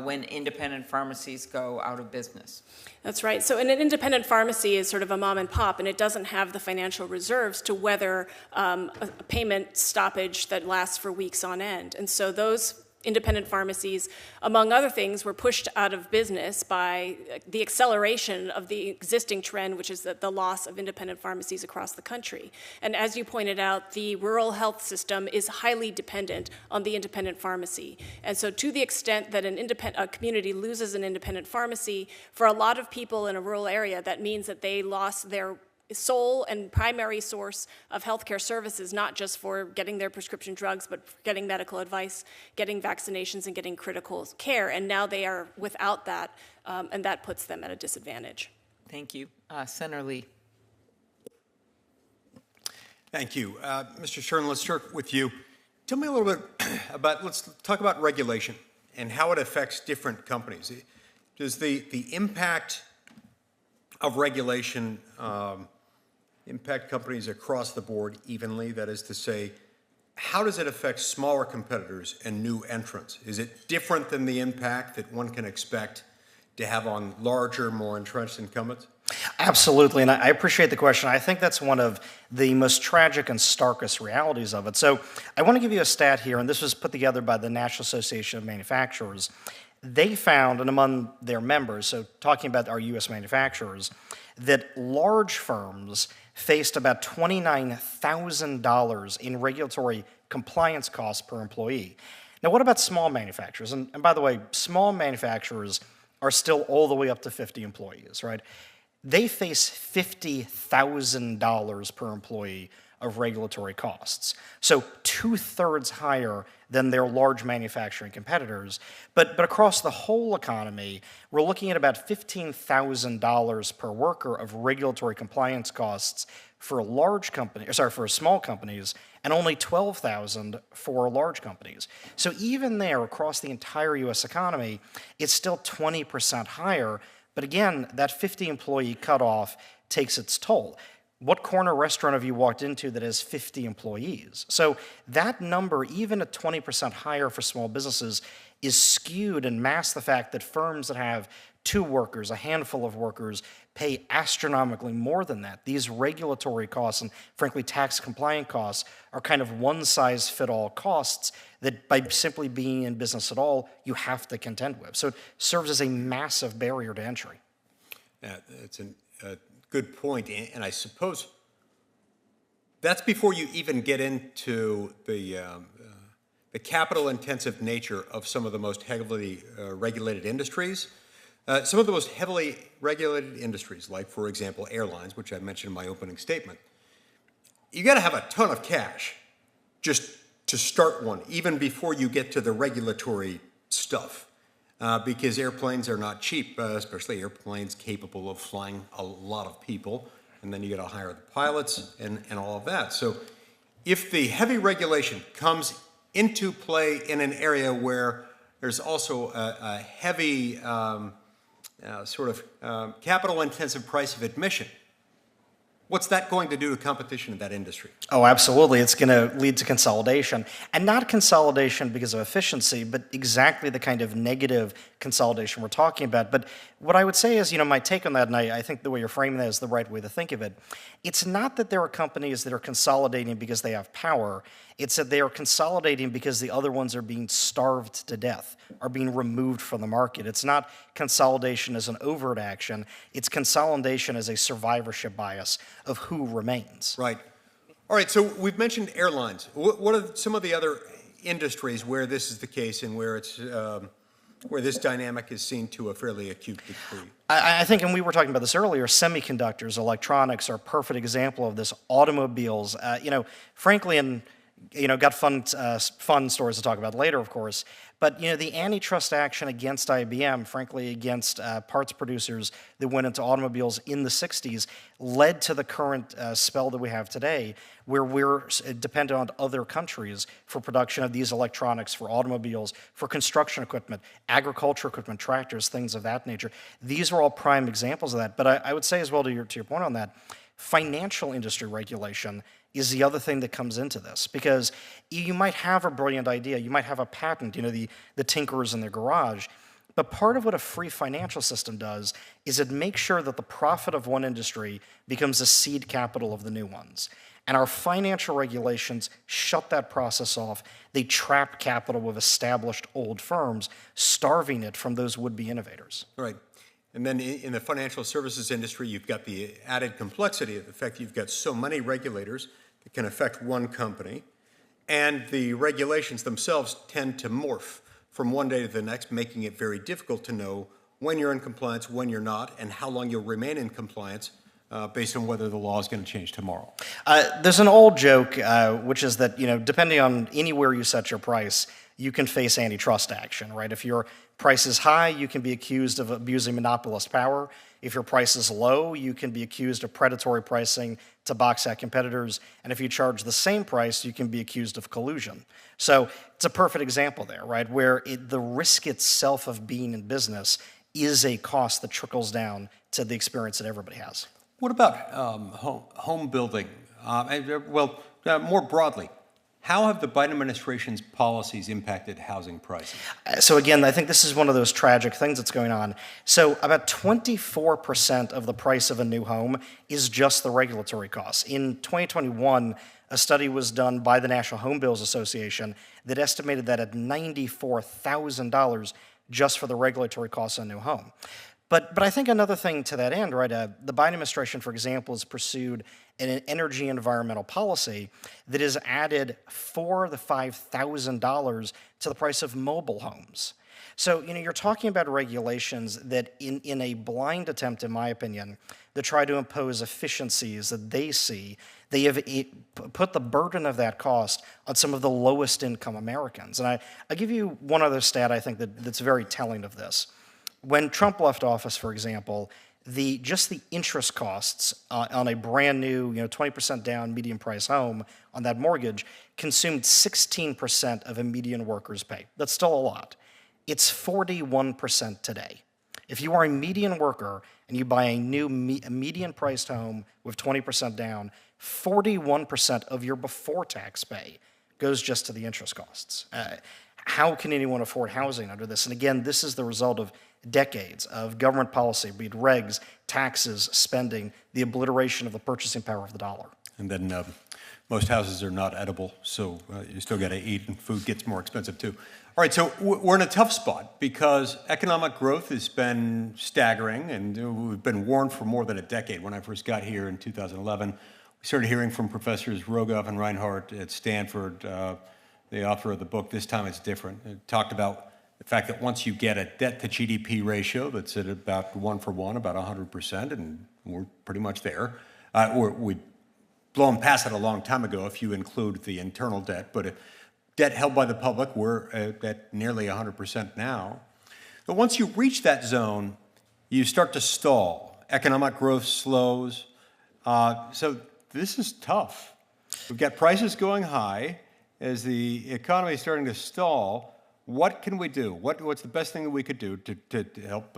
when independent pharmacies go out of business? That's right. So an independent pharmacy is sort of a mom and pop, and it doesn't have the financial reserves to weather a payment stoppage that lasts for weeks on end. And so those independent pharmacies, among other things, were pushed out of business by the acceleration of the existing trend, which is the loss of independent pharmacies across the country. And as you pointed out, the rural health system is highly dependent on the independent pharmacy. And so to the extent that a community loses an independent pharmacy, for a lot of people in a rural area, that means that they lost their sole and primary source of healthcare services, not just for getting their prescription drugs, but for getting medical advice, getting vaccinations, and getting critical care. And now they are without that, and that puts them at a disadvantage. Thank you. Senator Lee. Thank you. Mr. Stern, let's start with you. Tell me a little bit let's talk about regulation and how it affects different companies. Does the impact of regulation impact companies across the board evenly? That is to say, how does it affect smaller competitors and new entrants? Is it different than the impact that one can expect to have on larger, more entrenched incumbents? Absolutely, and I appreciate the question. I think that's one of the most tragic and starkest realities of it. So I want to give you a stat here, and this was put together by the National Association of Manufacturers. They found, and among their members, so talking about our U.S. manufacturers, that large firms faced about $29,000 in regulatory compliance costs per employee. Now, what about small manufacturers? And by the way, small manufacturers are still all the way up to 50 employees, right? They face $50,000 per employee of regulatory costs. So 2/3 higher than their large manufacturing competitors. But across the whole economy, we're looking at about $15,000 per worker of regulatory compliance costs for for small companies, and only $12,000 for large companies. So even there, across the entire U.S. economy, it's still 20% higher. But again, that 50-employee cutoff takes its toll. What corner restaurant have you walked into that has 50 employees? So that number, even at 20% higher for small businesses, is skewed and masks the fact that firms that have 2 workers, a handful of workers, pay astronomically more than that. These regulatory costs and, frankly, tax compliant costs are kind of one-size-fit-all costs that by simply being in business at all, you have to contend with. So it serves as a massive barrier to entry. It's a good point, and I suppose that's before you even get into the capital-intensive nature of some of the most heavily regulated industries. Some of the most heavily regulated industries, like, for example, airlines, which I mentioned in my opening statement, you got to have a ton of cash just to start one, even before you get to the regulatory stuff. Because airplanes are not cheap, especially airplanes capable of flying a lot of people, and then you got to hire the pilots and all of that. So if the heavy regulation comes into play in an area where there's also a heavy capital-intensive price of admission, What's that going to do to competition in that industry? Oh, absolutely. It's going to lead to consolidation. And not consolidation because of efficiency, but exactly the kind of negative consolidation we're talking about. But what I would say is, my take on that, and I think the way you're framing that is the right way to think of it, it's not that there are companies that are consolidating because they have power. It's that they are consolidating because the other ones are being starved to death, are being removed from the market. It's not consolidation as an overt action. It's consolidation as a survivorship bias of who remains. Right. All right, so we've mentioned airlines. What are some of the other industries where this is the case and where it's where this dynamic is seen to a fairly acute degree? I think, and we were talking about this earlier, semiconductors, electronics are a perfect example of this. Automobiles, frankly, and got fun stories to talk about later, of course. But the antitrust action against IBM, frankly, against parts producers that went into automobiles in the '60s, led to the current spell that we have today, where we're dependent on other countries for production of these electronics, for automobiles, for construction equipment, agriculture equipment, tractors, things of that nature. These are all prime examples of that. But I would say as well, to your point on that, financial industry regulation is the other thing that comes into this, because you might have a brilliant idea, you might have a patent, the tinkerers in their garage, but part of what a free financial system does is it makes sure that the profit of one industry becomes the seed capital of the new ones. And our financial regulations shut that process off. They trap capital with established old firms, starving it from those would-be innovators. Right. And then in the financial services industry, you've got the added complexity of the fact you've got so many regulators that can affect one company, and the regulations themselves tend to morph from one day to the next, making it very difficult to know when you're in compliance, when you're not, and how long you'll remain in compliance based on whether the law is going to change tomorrow. There's an old joke, which is that, depending on anywhere you set your price, you can face antitrust action, right? If your price is high, you can be accused of abusing monopolist power. If your price is low, you can be accused of predatory pricing to box out competitors. And if you charge the same price, you can be accused of collusion. So it's a perfect example there, right? Where the risk itself of being in business is a cost that trickles down to the experience that everybody has. What about home building? More broadly, how have the Biden administration's policies impacted housing prices? So again, I think this is one of those tragic things that's going on. So about 24% of the price of a new home is just the regulatory costs. In 2021, a study was done by the National Home Builders Association that estimated that at $94,000 just for the regulatory costs on a new home. But I think another thing to that end, right, the Biden administration, for example, has pursued an energy environmental policy that has added $4,000 to $5,000 to the price of mobile homes. So, you're talking about regulations that in a blind attempt, in my opinion, to try to impose efficiencies that they see, they have put the burden of that cost on some of the lowest income Americans. And I'll give you one other stat I think that's very telling of this. When Trump left office, for example, just the interest costs on a brand new, 20% down median price home on that mortgage consumed 16% of a median worker's pay. That's still a lot. It's 41% today. If you are a median worker and you buy a new median priced home with 20% down, 41% of your before tax pay goes just to the interest costs. How can anyone afford housing under this? And again, this is the result of decades of government policy, be it regs, taxes, spending, the obliteration of the purchasing power of the dollar. And then most houses are not edible, so you still got to eat, and food gets more expensive too. All right, so we're in a tough spot because economic growth has been staggering, and we've been warned for more than a decade. When I first got here in 2011, we started hearing from Professors Rogoff and Reinhardt at Stanford, the author of the book, This Time It's Different. It talked about the fact that once you get a debt-to-GDP ratio that's at about 1-for-1, about 100%, and we're pretty much there. We'd blown past it a long time ago if you include the internal debt, but if debt held by the public, we're at nearly 100% now. But once you reach that zone, you start to stall. Economic growth slows. So this is tough. We've got prices going high. As the economy is starting to stall, what can we do? What's the best thing that we could do to help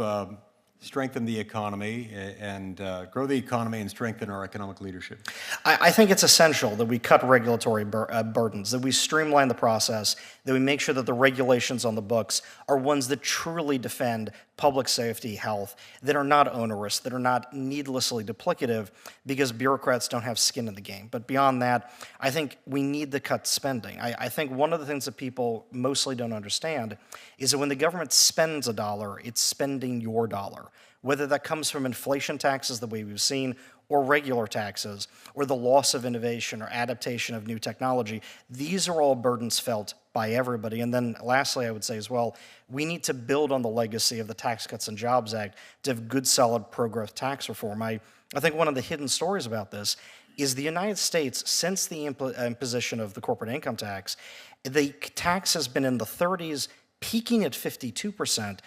strengthen the economy and grow the economy and strengthen our economic leadership? I think it's essential that we cut regulatory burdens, that we streamline the process, that we make sure that the regulations on the books are ones that truly defend public safety, health, that are not onerous, that are not needlessly duplicative because bureaucrats don't have skin in the game. But beyond that, I think we need to cut spending. I think one of the things that people mostly don't understand is that when the government spends a dollar, it's spending your dollar. Whether that comes from inflation taxes, the way we've seen, or regular taxes, or the loss of innovation or adaptation of new technology, these are all burdens felt by everybody. And then lastly, I would say as well, we need to build on the legacy of the Tax Cuts and Jobs Act to have good, solid pro-growth tax reform. I think one of the hidden stories about this is the United States, since the imposition of the corporate income tax, the tax has been in the 30s, peaking at 52%.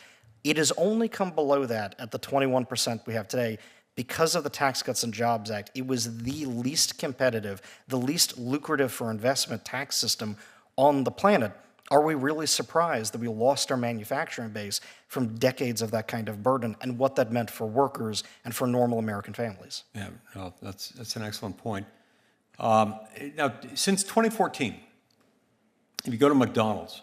It has only come below that at the 21% we have today because of the Tax Cuts and Jobs Act. It was the least competitive, the least lucrative for investment tax system on the planet. Are we really surprised that we lost our manufacturing base from decades of that kind of burden and what that meant for workers and for normal American families? Yeah, no, that's an excellent point. Now, since 2014, if you go to McDonald's,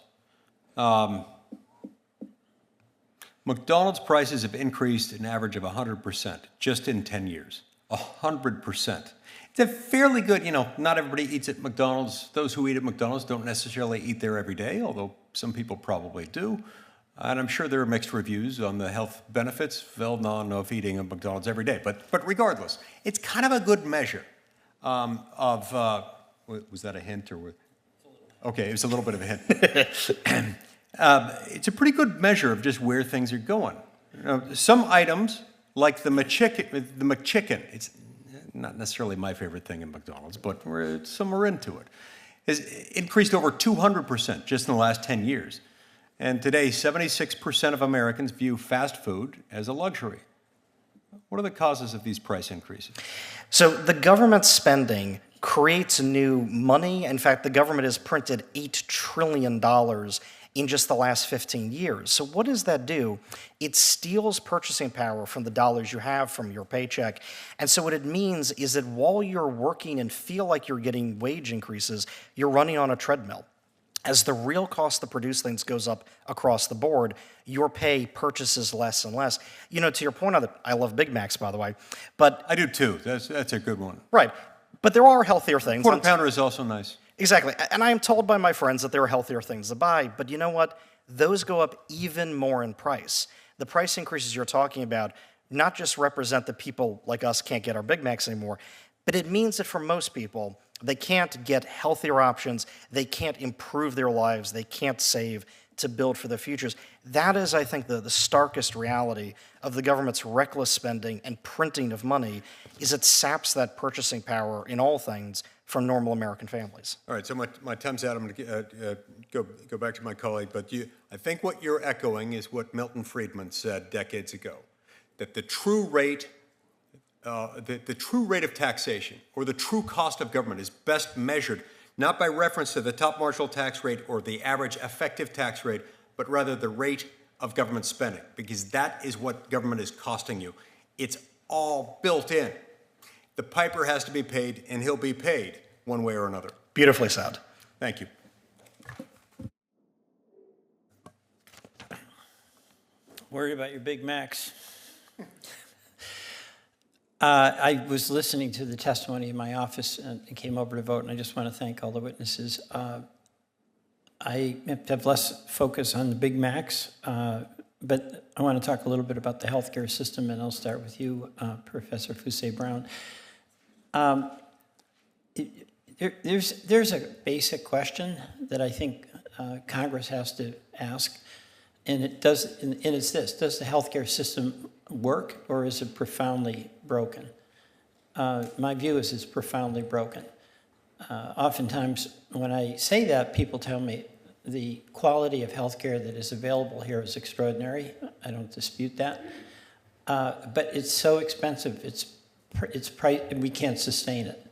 McDonald's prices have increased an average of 100% just in 10 years. 100%. It's a fairly good, not everybody eats at McDonald's. Those who eat at McDonald's don't necessarily eat there every day, although some people probably do. And I'm sure there are mixed reviews on the health benefits, well known of eating at McDonald's every day. But regardless, it's kind of a good measure of, was that a hint or? Okay, it was a little bit of a hint. It's a pretty good measure of just where things are going. Some items, like the McChicken, it's not necessarily my favorite thing in McDonald's, but some are into it, has increased over 200% just in the last 10 years. And today, 76% of Americans view fast food as a luxury. What are the causes of these price increases? So the government spending creates new money. In fact, the government has printed $8 trillion in just the last 15 years. So what does that do? It steals purchasing power from the dollars you have from your paycheck. And so what it means is that while you're working and feel like you're getting wage increases, you're running on a treadmill. As the real cost to produce things goes up across the board, your pay purchases less and less. To your point on that, I love Big Macs, by the way, but I do too. That's a good one. right. But there are healthier things. Quarter pounder is also nice. Exactly. And I am told by my friends that there are healthier things to buy, but you know what? Those go up even more in price. The price increases you're talking about not just represent that people like us can't get our Big Macs anymore, but it means that for most people, they can't get healthier options, they can't improve their lives, they can't save to build for their futures. That is, I think, the starkest reality of the government's reckless spending and printing of money is it saps that purchasing power in all things from normal American families. All right, so my time's out. I'm going to go back to my colleague, but I think what you're echoing is what Milton Friedman said decades ago, that the true rate of taxation or the true cost of government is best measured not by reference to the top marginal tax rate or the average effective tax rate, but rather the rate of government spending, because that is what government is costing you. It's all built in. The piper has to be paid, and he'll be paid one way or another. Beautifully said. Thank you. Worry about your Big Macs. I was listening to the testimony in my office and came over to vote, and I just want to thank all the witnesses. I have less focus on the Big Macs, but I want to talk a little bit about the healthcare system, and I'll start with you, Professor Fousey-Brown. There's a basic question that I think Congress has to ask, and it's this: does the healthcare system work, or is it profoundly broken? My view is it's profoundly broken. Oftentimes, when I say that, people tell me the quality of healthcare that is available here is extraordinary. I don't dispute that, but it's so expensive. It's price, we can't sustain it,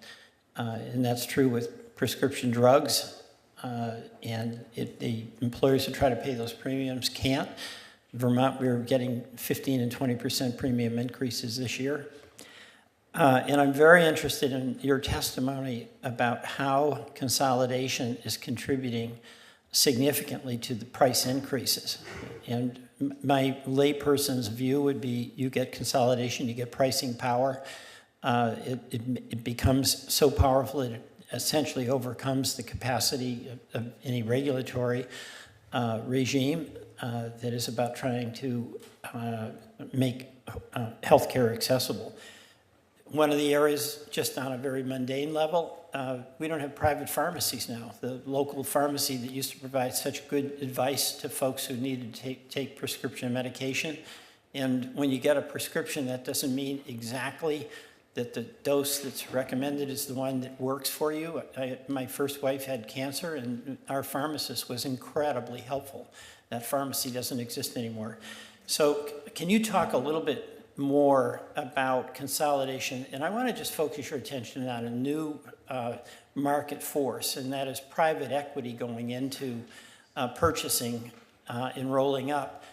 and that's true with prescription drugs. And the employers who try to pay those premiums can't. Vermont, we were getting 15 and 20% premium increases this year. And I'm very interested in your testimony about how consolidation is contributing significantly to the price increases. And my layperson's view would be you get consolidation, you get pricing power. It becomes so powerful it essentially overcomes the capacity of any regulatory regime that is about trying to make healthcare accessible. One of the areas, just on a very mundane level, we don't have private pharmacies now. The local pharmacy that used to provide such good advice to folks who needed to take prescription medication. And when you get a prescription, that doesn't mean exactly that the dose that's recommended is the one that works for you. My first wife had cancer, and our pharmacist was incredibly helpful. That pharmacy doesn't exist anymore. So can you talk a little bit more about consolidation? And I want to just focus your attention on a new market force, and that is private equity going into purchasing and rolling up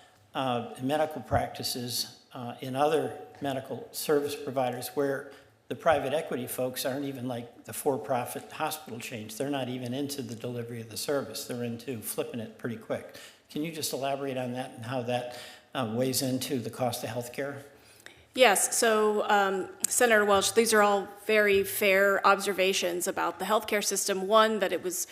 medical practices in other medical service providers where the private equity folks aren't even like the for-profit hospital chains. They're not even into the delivery of the service. They're into flipping it pretty quick. Can you just elaborate on that and how that weighs into the cost of healthcare? Yes, so Senator Welch, these are all very fair observations about the healthcare system. One, that it was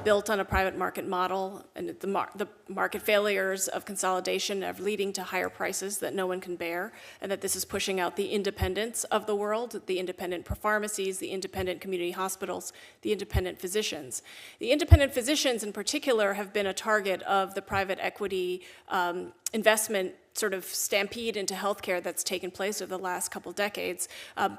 built on a private market model, and the market failures of consolidation are leading to higher prices that no one can bear, and that this is pushing out the independence of the world, the independent pharmacies, the independent community hospitals, the independent physicians. The independent physicians in particular have been a target of the private equity investment sort of stampede into healthcare that's taken place over the last couple decades,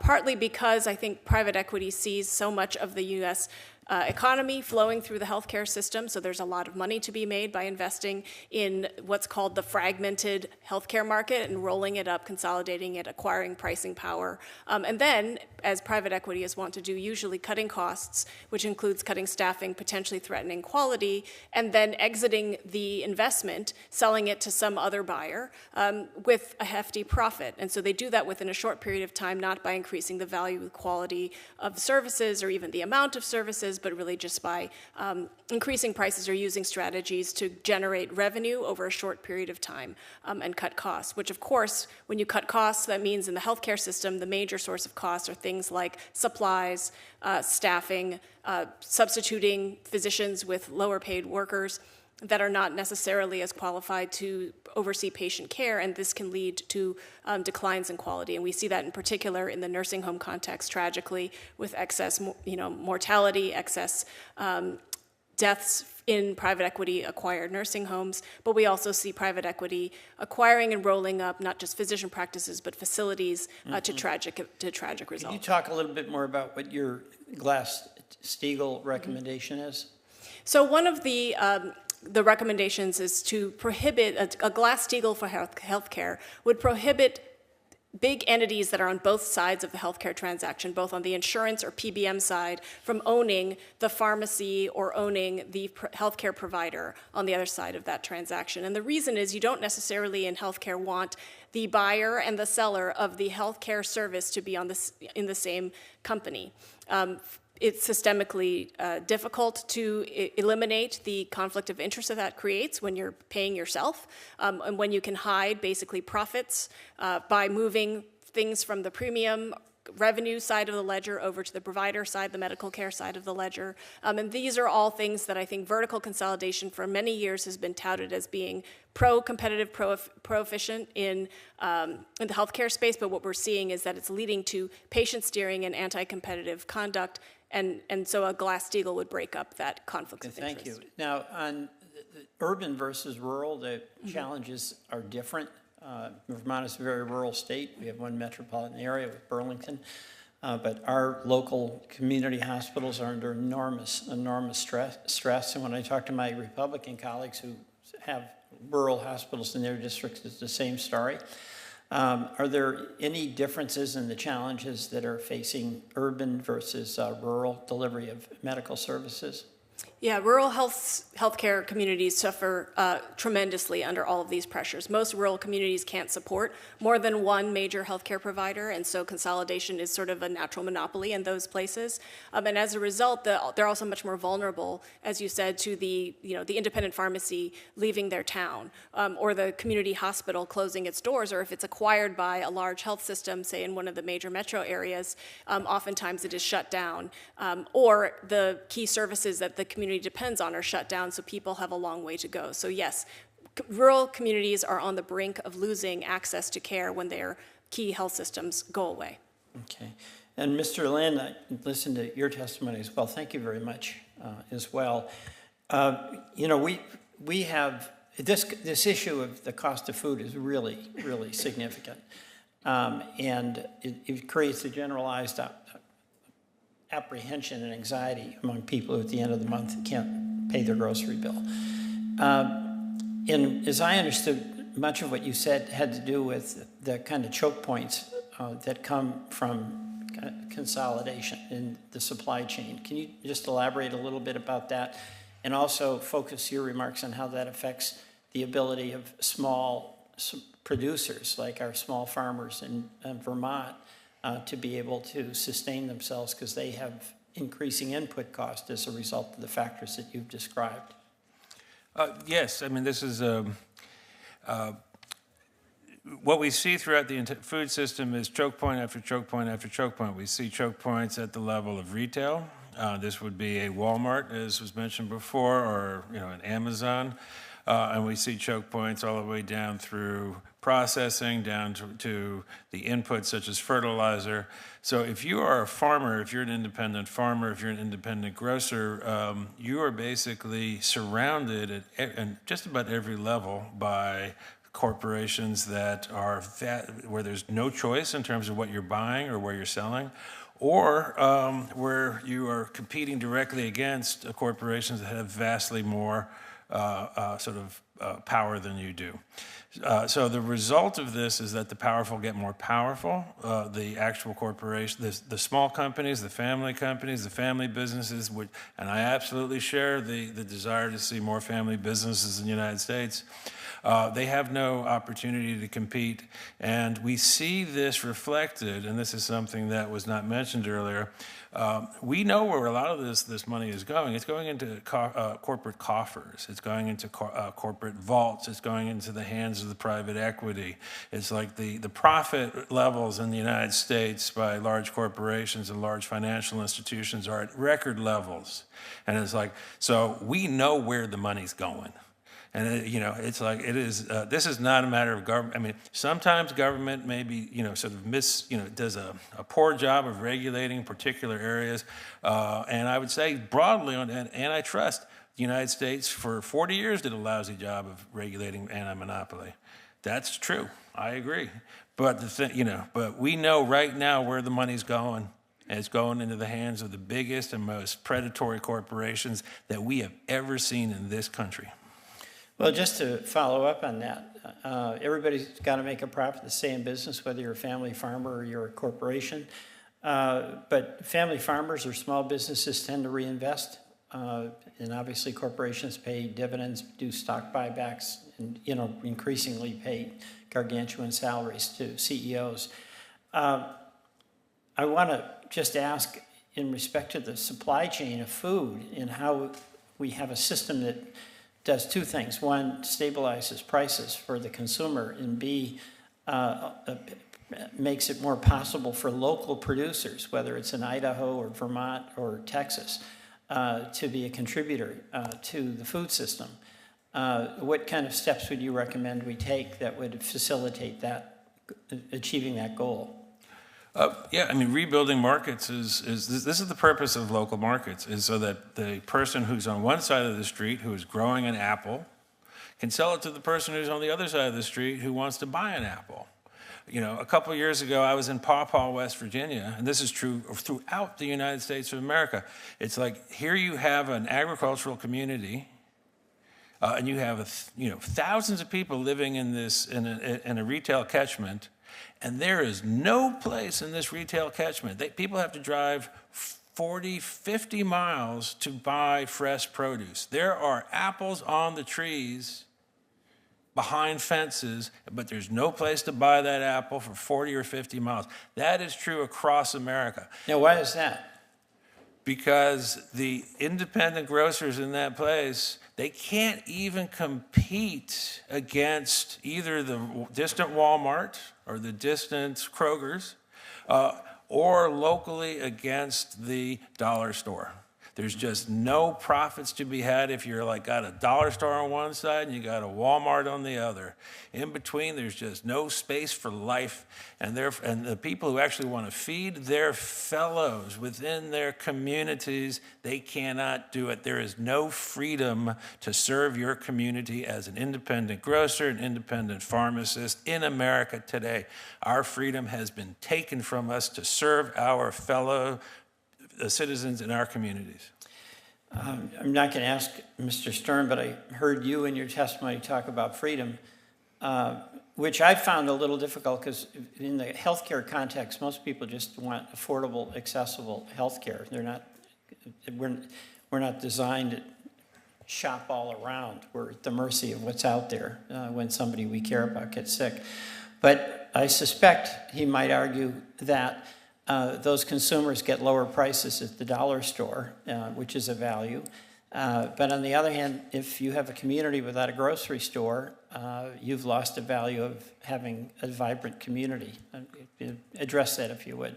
partly because I think private equity sees so much of the U.S. Economy flowing through the healthcare system, so there's a lot of money to be made by investing in what's called the fragmented healthcare market and rolling it up, consolidating it, acquiring pricing power. And then, as private equity is wont to do, usually cutting costs, which includes cutting staffing, potentially threatening quality, and then exiting the investment, selling it to some other buyer with a hefty profit. And so they do that within a short period of time, not by increasing the value, the quality of services, or even the amount of services, but really just by increasing prices or using strategies to generate revenue over a short period of time and cut costs, which of course, when you cut costs, that means in the healthcare system, the major source of costs are things like supplies, staffing, substituting physicians with lower paid workers that are not necessarily as qualified to oversee patient care, and this can lead to declines in quality. And we see that in particular in the nursing home context, tragically, with excess mortality, excess deaths in private equity acquired nursing homes. But we also see private equity acquiring and rolling up not just physician practices, but facilities to tragic results. Can you talk a little bit more about what your Glass-Steagall recommendation is? So one of the recommendations is to prohibit, a Glass-Steagall for healthcare would prohibit big entities that are on both sides of the healthcare transaction, both on the insurance or PBM side, from owning the pharmacy or owning the healthcare provider on the other side of that transaction. And the reason is you don't necessarily in healthcare want the buyer and the seller of the healthcare service to be in the same company. It's systemically difficult to eliminate the conflict of interest that creates when you're paying yourself, and when you can hide basically profits by moving things from the premium revenue side of the ledger over to the provider side, the medical care side of the ledger. And these are all things that I think vertical consolidation for many years has been touted as being pro-competitive, pro-efficient in the healthcare space, but what we're seeing is that it's leading to patient steering and anti-competitive conduct. And so a Glass-Steagall would break up that conflict of interest. Thank you. Now, on the urban versus rural, the challenges are different. Vermont is a very rural state. We have one metropolitan area with Burlington. But our local community hospitals are under enormous stress. And when I talk to my Republican colleagues who have rural hospitals in their districts, it's the same story. Are there any differences in the challenges that are facing urban versus rural delivery of medical services? Yeah, rural healthcare communities suffer tremendously under all of these pressures. Most rural communities can't support more than one major healthcare provider, and so consolidation is sort of a natural monopoly in those places. And as a result, they're also much more vulnerable, as you said, to the independent pharmacy leaving their town, or the community hospital closing its doors, or if it's acquired by a large health system, say in one of the major metro areas, oftentimes it is shut down, or the key services that the community depends on are shut down, so people have a long way to go. So yes, rural communities are on the brink of losing access to care when their key health systems go away. Okay. And Mr. Lynn, I listened to your testimony as well. Thank you very much as well. We have this issue of the cost of food is really, really significant. And it creates a generalized apprehension and anxiety among people who at the end of the month can't pay their grocery bill. And as I understood, much of what you said had to do with the kind of choke points that come from consolidation in the supply chain. Can you just elaborate a little bit about that, and also focus your remarks on how that affects the ability of small producers like our small farmers in Vermont to be able to sustain themselves because they have increasing input cost as a result of the factors that you've described? Yes, I mean, this is what we see throughout the food system is choke point after choke point after choke point. We see choke points at the level of retail. This would be a Walmart, as was mentioned before, or an Amazon. And we see choke points all the way down through processing, down to the inputs such as fertilizer. So if you are a farmer, if you're an independent farmer, if you're an independent grocer, you are basically surrounded at just about every level by corporations that are where there's no choice in terms of what you're buying or where you're selling, or where you are competing directly against corporations that have vastly more power than you do. So the result of this is that the powerful get more powerful. The actual corporations, the small companies, the family businesses, and I absolutely share the desire to see more family businesses in the United States. They have no opportunity to compete, and we see this reflected, and this is something that was not mentioned earlier. We know where a lot of this money is going. It's going into corporate coffers. It's going into corporate vaults. It's going into the hands of the private equity. It's like the profit levels in the United States by large corporations and large financial institutions are at record levels. And it's like, so we know where the money's going. And it's like it is. This is not a matter of government. I mean, sometimes government maybe does a poor job of regulating particular areas. And I would say broadly on antitrust, the United States for 40 years did a lousy job of regulating anti-monopoly. That's true. I agree. But but we know right now where the money's going. And it's going into the hands of the biggest and most predatory corporations that we have ever seen in this country. Well, just to follow up on that, everybody's got to make a profit to stay in business, whether you're a family farmer or you're a corporation. But family farmers or small businesses tend to reinvest. And obviously corporations pay dividends, do stock buybacks, and increasingly pay gargantuan salaries to CEOs. I want to just ask in respect to the supply chain of food and how we have a system that does two things. One, stabilizes prices for the consumer, and B, makes it more possible for local producers, whether it's in Idaho or Vermont or Texas, to be a contributor to the food system. What kind of steps would you recommend we take that would facilitate that, achieving that goal? Rebuilding markets this is the purpose of local markets, is so that the person who's on one side of the street who is growing an apple can sell it to the person who's on the other side of the street who wants to buy an apple. A couple of years ago, I was in Paw Paw, West Virginia, and this is true throughout the United States of America. It's like here you have an agricultural community, and you have thousands of people living in a retail catchment. And there is no place in this retail catchment. People have to drive 40, 50 miles to buy fresh produce. There are apples on the trees behind fences, but there's no place to buy that apple for 40 or 50 miles. That is true across America. Now, why is that? Because the independent grocers in that place, they can't even compete against either the distant Walmart or the distant Kroger's or locally against the dollar store. There's just no profits to be had if you're like got a dollar store on one side and you got a Walmart on the other. In between, there's just no space for life. And the people who actually want to feed their fellows within their communities, they cannot do it. There is no freedom to serve your community as an independent grocer, an independent pharmacist in America today. Our freedom has been taken from us to serve our fellow citizens in our communities. I'm not going to ask Mr. Stern, but I heard you in your testimony talk about freedom, which I found a little difficult because in the healthcare context, most people just want affordable, accessible healthcare. We're not designed to shop all around. We're at the mercy of what's out there when somebody we care about gets sick. But I suspect he might argue that those consumers get lower prices at the dollar store, which is a value. But on the other hand, if you have a community without a grocery store, you've lost the value of having a vibrant community. Address that if you would.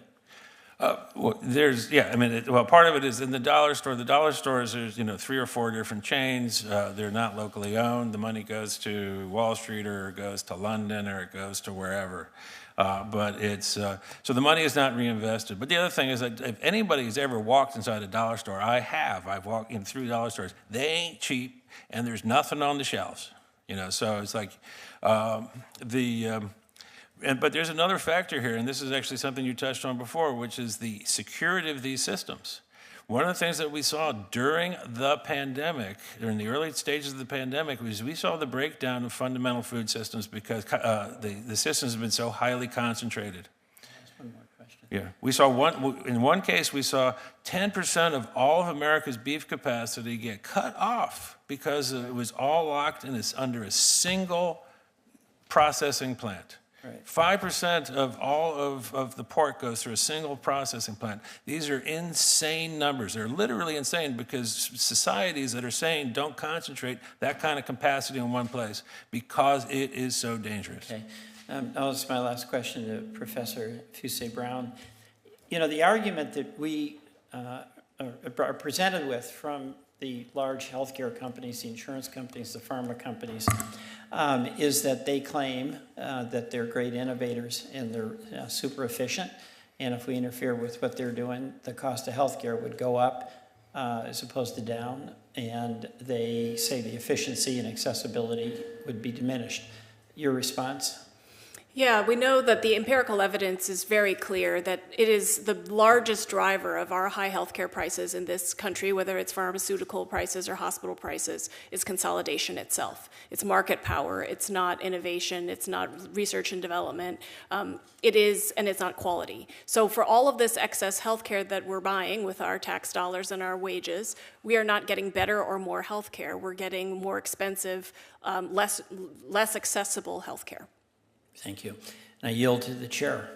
Well, part of it is in the dollar store. The dollar stores, there's 3 or 4 different chains. They're not locally owned. The money goes to Wall Street or it goes to London or it goes to wherever. But it's so the money is not reinvested. But the other thing is that if anybody's ever walked inside a dollar store, I've walked in through dollar stores. They ain't cheap, and there's nothing on the shelves. So it's like but there's another factor here, and this is actually something you touched on before, which is the security of these systems. One of the things that we saw during the pandemic, during the early stages of the pandemic, was we saw the breakdown of fundamental food systems because the systems have been so highly concentrated. One more question. Yeah, we saw in one case, we saw 10% of all of America's beef capacity get cut off because it was all locked in under a single processing plant. Right. 5% of all of the pork goes through a single processing plant. These are insane numbers. They're literally insane because societies that are saying don't concentrate that kind of capacity in one place because it is so dangerous. Okay. That was my last question to Professor Fusay-Brown. The argument that we are presented with from the large healthcare companies, the insurance companies, the pharma companies, is that they claim that they're great innovators and they're super efficient. And if we interfere with what they're doing, the cost of healthcare would go up as opposed to down. And they say the efficiency and accessibility would be diminished. Your response? Yeah, we know that the empirical evidence is very clear that it is the largest driver of our high healthcare prices in this country, whether it's pharmaceutical prices or hospital prices, is consolidation itself. It's market power, it's not innovation, it's not research and development, and it's not quality. So for all of this excess healthcare that we're buying with our tax dollars and our wages, we are not getting better or more healthcare. We're getting more expensive, less accessible healthcare. Thank you. And I yield to the chair,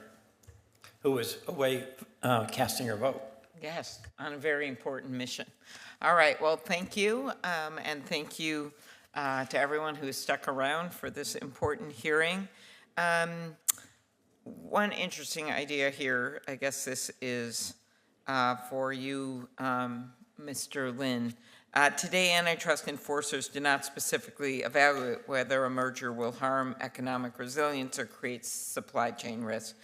who is away casting her vote. Yes, on a very important mission. All right, well, thank you, and thank you to everyone who stuck around for this important hearing. One interesting idea here, I guess this is for you, Mr. Lin. Today, antitrust enforcers do not specifically evaluate whether a merger will harm economic resilience or create supply chain risk.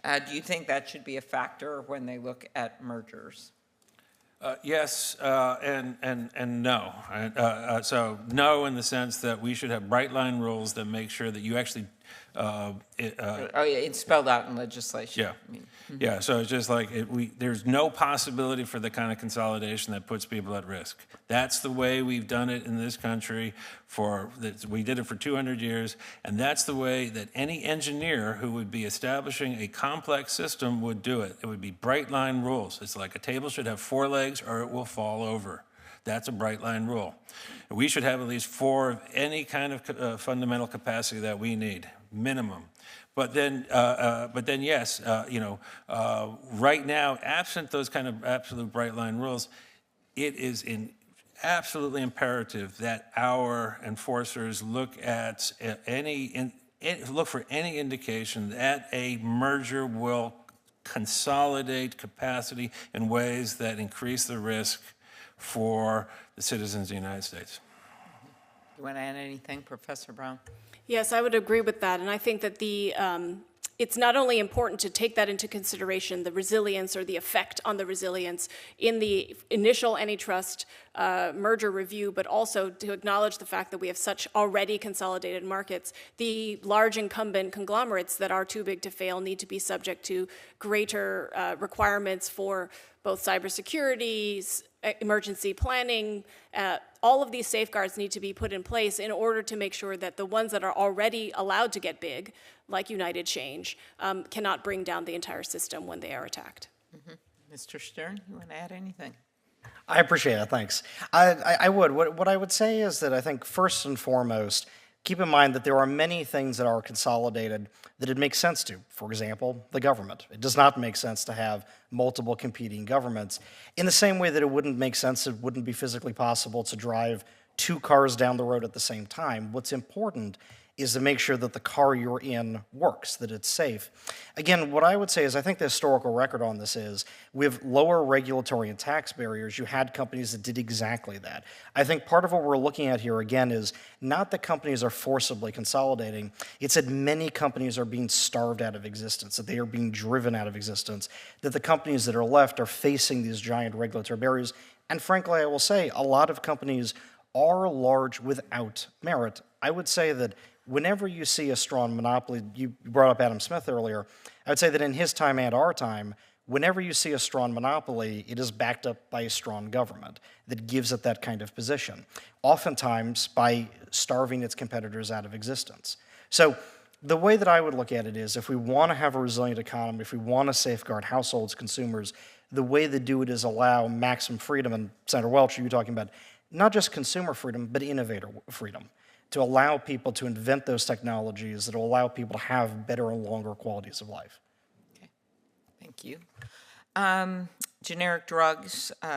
Do you think that should be a factor when they look at mergers? Yes, and no. So no in the sense that we should have bright line rules that make sure that you actually Oh, yeah, it's spelled out in legislation. Yeah. Yeah, so it's just like, there's no possibility for the kind of consolidation that puts people at risk. That's the way we've done it in this country we did it for 200 years, and that's the way that any engineer who would be establishing a complex system would do it. It would be bright line rules. It's like a table should have 4 legs or it will fall over. That's a bright line rule. We should have at least 4 of any kind of fundamental capacity that we need, minimum. But then yes, right now, absent those kind of absolute bright line rules, it is absolutely imperative that our enforcers look at look for any indication that a merger will consolidate capacity in ways that increase the risk for the citizens of the United States. You want to add anything, Professor Brown? Yes, I would agree with that, and I think that it's not only important to take that into consideration, the resilience or the effect on the resilience in the initial antitrust merger review, but also to acknowledge the fact that we have such already consolidated markets. The large incumbent conglomerates that are too big to fail need to be subject to greater requirements for both cybersecurity, emergency planning. All of these safeguards need to be put in place in order to make sure that the ones that are already allowed to get big, like United Change, cannot bring down the entire system when they are attacked. Mr. Stern, you want to add anything? I appreciate it, thanks. I would. What I would say is that I think first and foremost, keep in mind that there are many things that are consolidated that it makes sense to. For example, the government. It does not make sense to have multiple competing governments. In the same way that it wouldn't make sense, it wouldn't be physically possible to drive 2 cars down the road at the same time. What's important is to make sure that the car you're in works, that it's safe. Again, what I would say is I think the historical record on this is with lower regulatory and tax barriers, you had companies that did exactly that. I think part of what we're looking at here, again, is not that companies are forcibly consolidating, it's that many companies are being starved out of existence, that they are being driven out of existence, that the companies that are left are facing these giant regulatory barriers. And frankly, I will say, a lot of companies are large without merit. I would say that whenever you see a strong monopoly, you brought up Adam Smith earlier, I would say that in his time and our time, whenever you see a strong monopoly, it is backed up by a strong government that gives it that kind of position, oftentimes by starving its competitors out of existence. So the way that I would look at it is if we want to have a resilient economy, if we want to safeguard households, consumers, the way to do it is allow maximum freedom, and Senator Welch, you were talking about not just consumer freedom, but innovator freedom, to allow people to invent those technologies that will allow people to have better and longer qualities of life. Okay, thank you. Generic drugs, the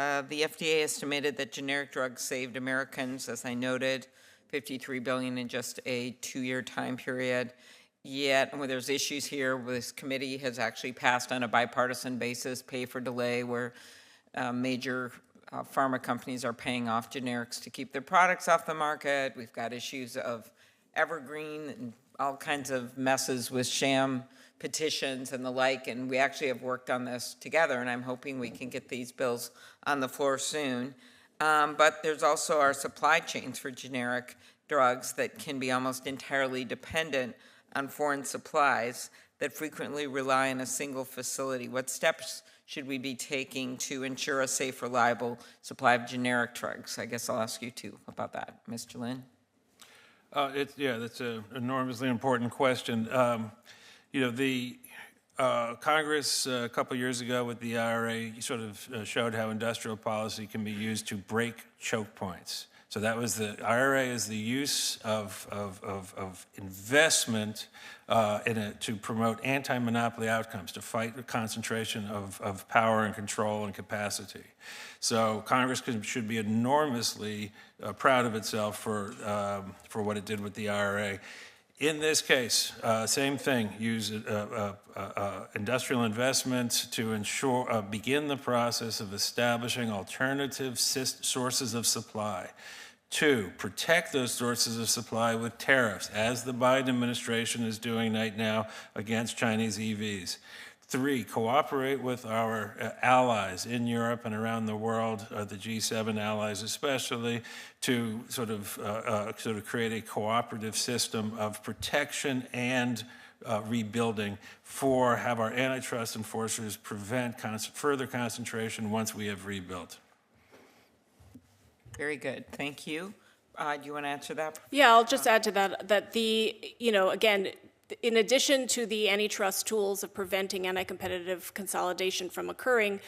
FDA estimated that generic drugs saved Americans, as I noted, $53 billion in just a 2-year time period. Yet, when there's issues here, this committee has actually passed on a bipartisan basis, pay for delay, where major pharma companies are paying off generics to keep their products off the market. We've got issues of evergreen and all kinds of messes with sham petitions and the like, and we actually have worked on this together, and I'm hoping we can get these bills on the floor soon. But there's also our supply chains for generic drugs that can be almost entirely dependent on foreign supplies that frequently rely on a single facility. What steps should we be taking to ensure a safe, reliable supply of generic drugs? I guess I'll ask you too about that. Mr. Lynn? That's an enormously important question. The Congress a couple years ago with the IRA sort of showed how industrial policy can be used to break choke points. So that was the IRA is the use of investment to promote anti-monopoly outcomes, to fight the concentration of power and control and capacity. So Congress should be enormously proud of itself for what it did with the IRA. In this case, same thing, use industrial investment to begin the process of establishing alternative sources of supply. 2, protect those sources of supply with tariffs, as the Biden administration is doing right now against Chinese EVs. 3, cooperate with our allies in Europe and around the world, the G7 allies especially, to sort of create a cooperative system of protection and rebuilding have our antitrust enforcers prevent further concentration once we have rebuilt. Very good. Thank you. Do you want to answer that? Yeah, I'll just add to that, again, in addition to the antitrust tools of preventing anti-competitive consolidation from occurring,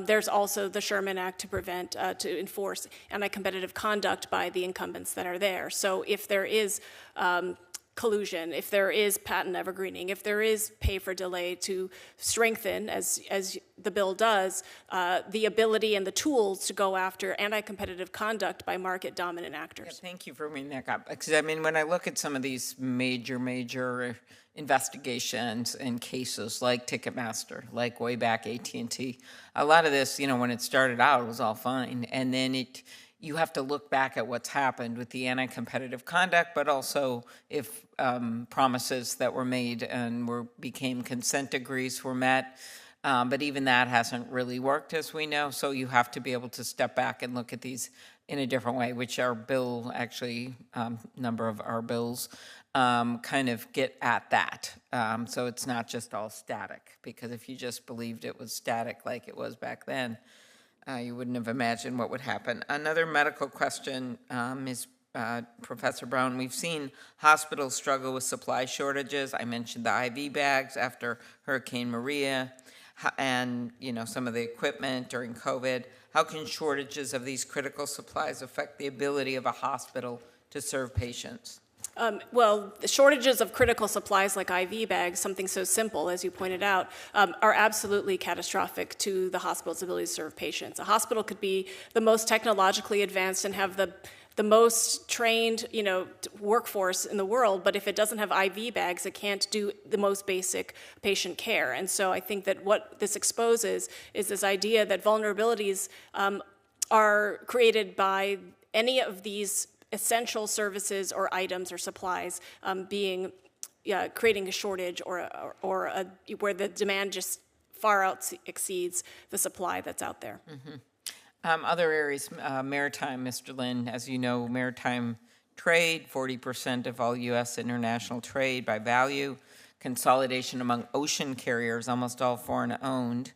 there's also the Sherman Act to enforce anti-competitive conduct by the incumbents that are there. So if there is collusion, if there is patent evergreening, if there is pay for delay, to strengthen, as the bill does, the ability and the tools to go after anti-competitive conduct by market dominant actors. Yeah, thank you for bringing that up. Because I mean, when I look at some of these major investigations and cases like Ticketmaster, like way back AT&T, a lot of this, when it started out, it was all fine, and then you have to look back at what's happened with the anti-competitive conduct, but also if promises that were made and became consent decrees were met. But even that hasn't really worked, as we know. So you have to be able to step back and look at these in a different way, which our bill, actually, number of our bills kind of get at that. So it's not just all static, because if you just believed it was static like it was back then, you wouldn't have imagined what would happen. Another medical question is, Professor Brown, we've seen hospitals struggle with supply shortages. I mentioned the IV bags after Hurricane Maria and, some of the equipment during COVID. How can shortages of these critical supplies affect the ability of a hospital to serve patients? Well, the shortages of critical supplies like IV bags, something so simple, as you pointed out, are absolutely catastrophic to the hospital's ability to serve patients. A hospital could be the most technologically advanced and have the most trained, workforce in the world, but if it doesn't have IV bags, it can't do the most basic patient care. And so I think that what this exposes is this idea that vulnerabilities are created by any of these essential services or items or supplies creating a shortage or where the demand just far exceeds the supply that's out there. Mm-hmm. Other areas, maritime, Mr. Lynn, as you know, maritime trade, 40% of all U.S. international trade by value, consolidation among ocean carriers, almost all foreign-owned,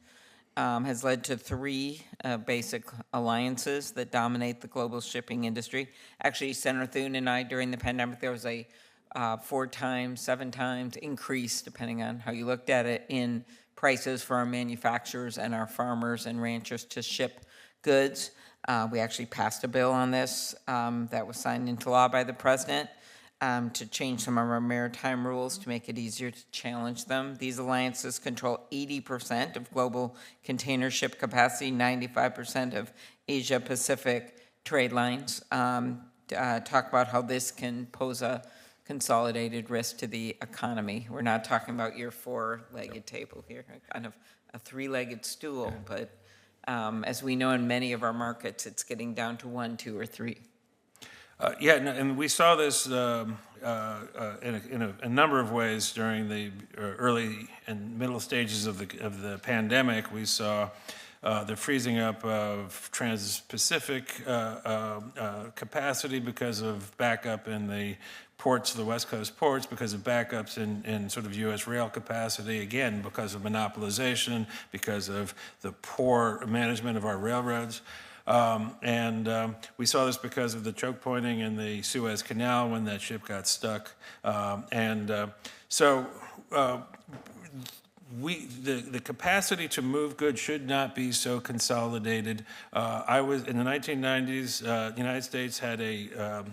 has led to 3 basic alliances that dominate the global shipping industry. Actually, Senator Thune and I, during the pandemic, there was a 4 times, 7 times increase, depending on how you looked at it, in prices for our manufacturers and our farmers and ranchers to ship goods. We actually passed a bill on this that was signed into law by the president to change some of our maritime rules to make it easier to challenge them. These alliances control 80% of global container ship capacity, 95% of Asia-Pacific trade lines. Talk about how this can pose a consolidated risk to the economy. We're not talking about your 4-legged table here, kind of a 3-legged stool, but as we know in many of our markets, it's getting down to 1, 2, or 3. And we saw this in a number of ways during the early and middle stages of the pandemic. We saw the freezing up of trans-Pacific capacity because of backup in the ports, the West Coast ports, because of backups in sort of U.S. rail capacity, again, because of monopolization, because of the poor management of our railroads. We saw this because of the choke pointing in the Suez Canal when that ship got stuck. The capacity to move goods should not be so consolidated. In the 1990s, the United States had an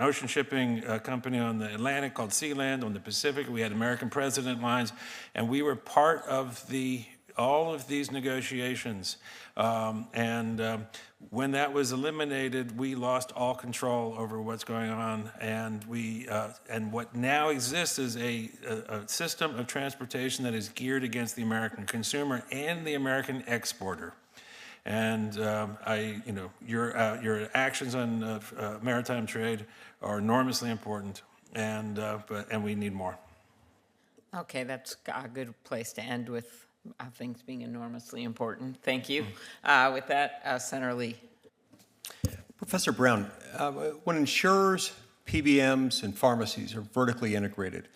ocean shipping company on the Atlantic called Sealand. On the Pacific, we had American President lines, and we were part of all of these negotiations. When that was eliminated, we lost all control over what's going on, and what now exists is a system of transportation that is geared against the American consumer and the American exporter. And your actions on maritime trade are enormously important, and we need more. Okay, that's a good place to end with things being enormously important. Thank you. With that, Senator Lee. Professor Brown, when insurers, PBMs, and pharmacies are vertically integrated,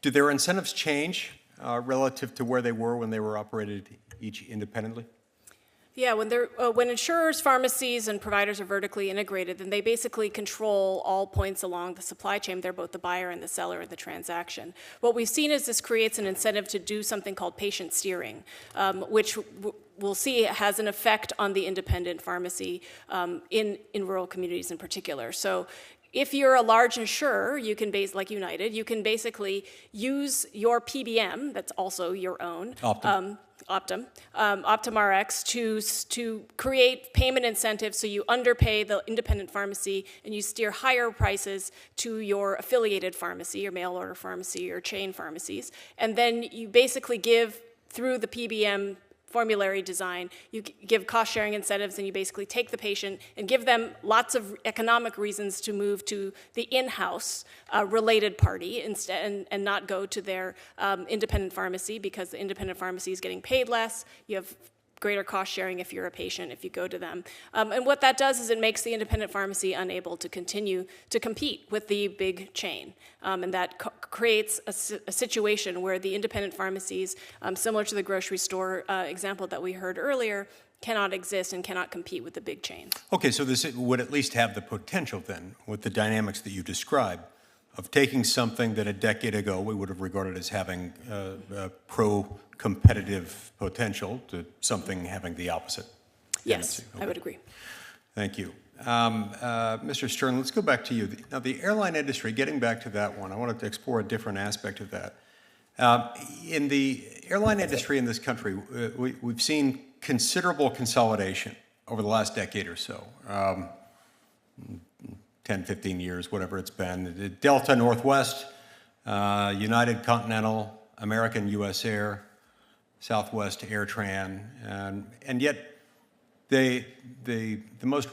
do their incentives change relative to where they were when they were operated each independently? Yeah, when insurers, pharmacies, and providers are vertically integrated, then they basically control all points along the supply chain. They're both the buyer and the seller of the transaction. What we've seen is this creates an incentive to do something called patient steering, which we'll see has an effect on the independent pharmacy in rural communities in particular. So if you're a large insurer, you can like United, you can basically use your PBM, that's also your own, Optum Rx, to create payment incentives so you underpay the independent pharmacy and you steer higher prices to your affiliated pharmacy, your mail order pharmacy, your chain pharmacies. And then you basically give, through the PBM formulary design, you give cost-sharing incentives, and you basically take the patient and give them lots of economic reasons to move to the in-house related party instead, and not go to their independent pharmacy, because the independent pharmacy is getting paid less. You have greater cost sharing if you're a patient, if you go to them. And what that does is it makes the independent pharmacy unable to continue to compete with the big chain. And that creates a situation where the independent pharmacies, similar to the grocery store example that we heard earlier, cannot exist and cannot compete with the big chains. Okay, so this would at least have the potential then, with the dynamics that you described, of taking something that a decade ago we would have regarded as having pro-competitive potential to something having the opposite Yes, tendency. Okay. I would agree. Thank you. Mr. Stern, let's go back to you. Now, the airline industry, getting back to that one, I wanted to explore a different aspect of that. In the airline industry in this country, we've seen considerable consolidation over the last decade or so. 10, 15 years, whatever it's been. Delta, Northwest, United, Continental, American, US Air, Southwest, AirTran, and yet the most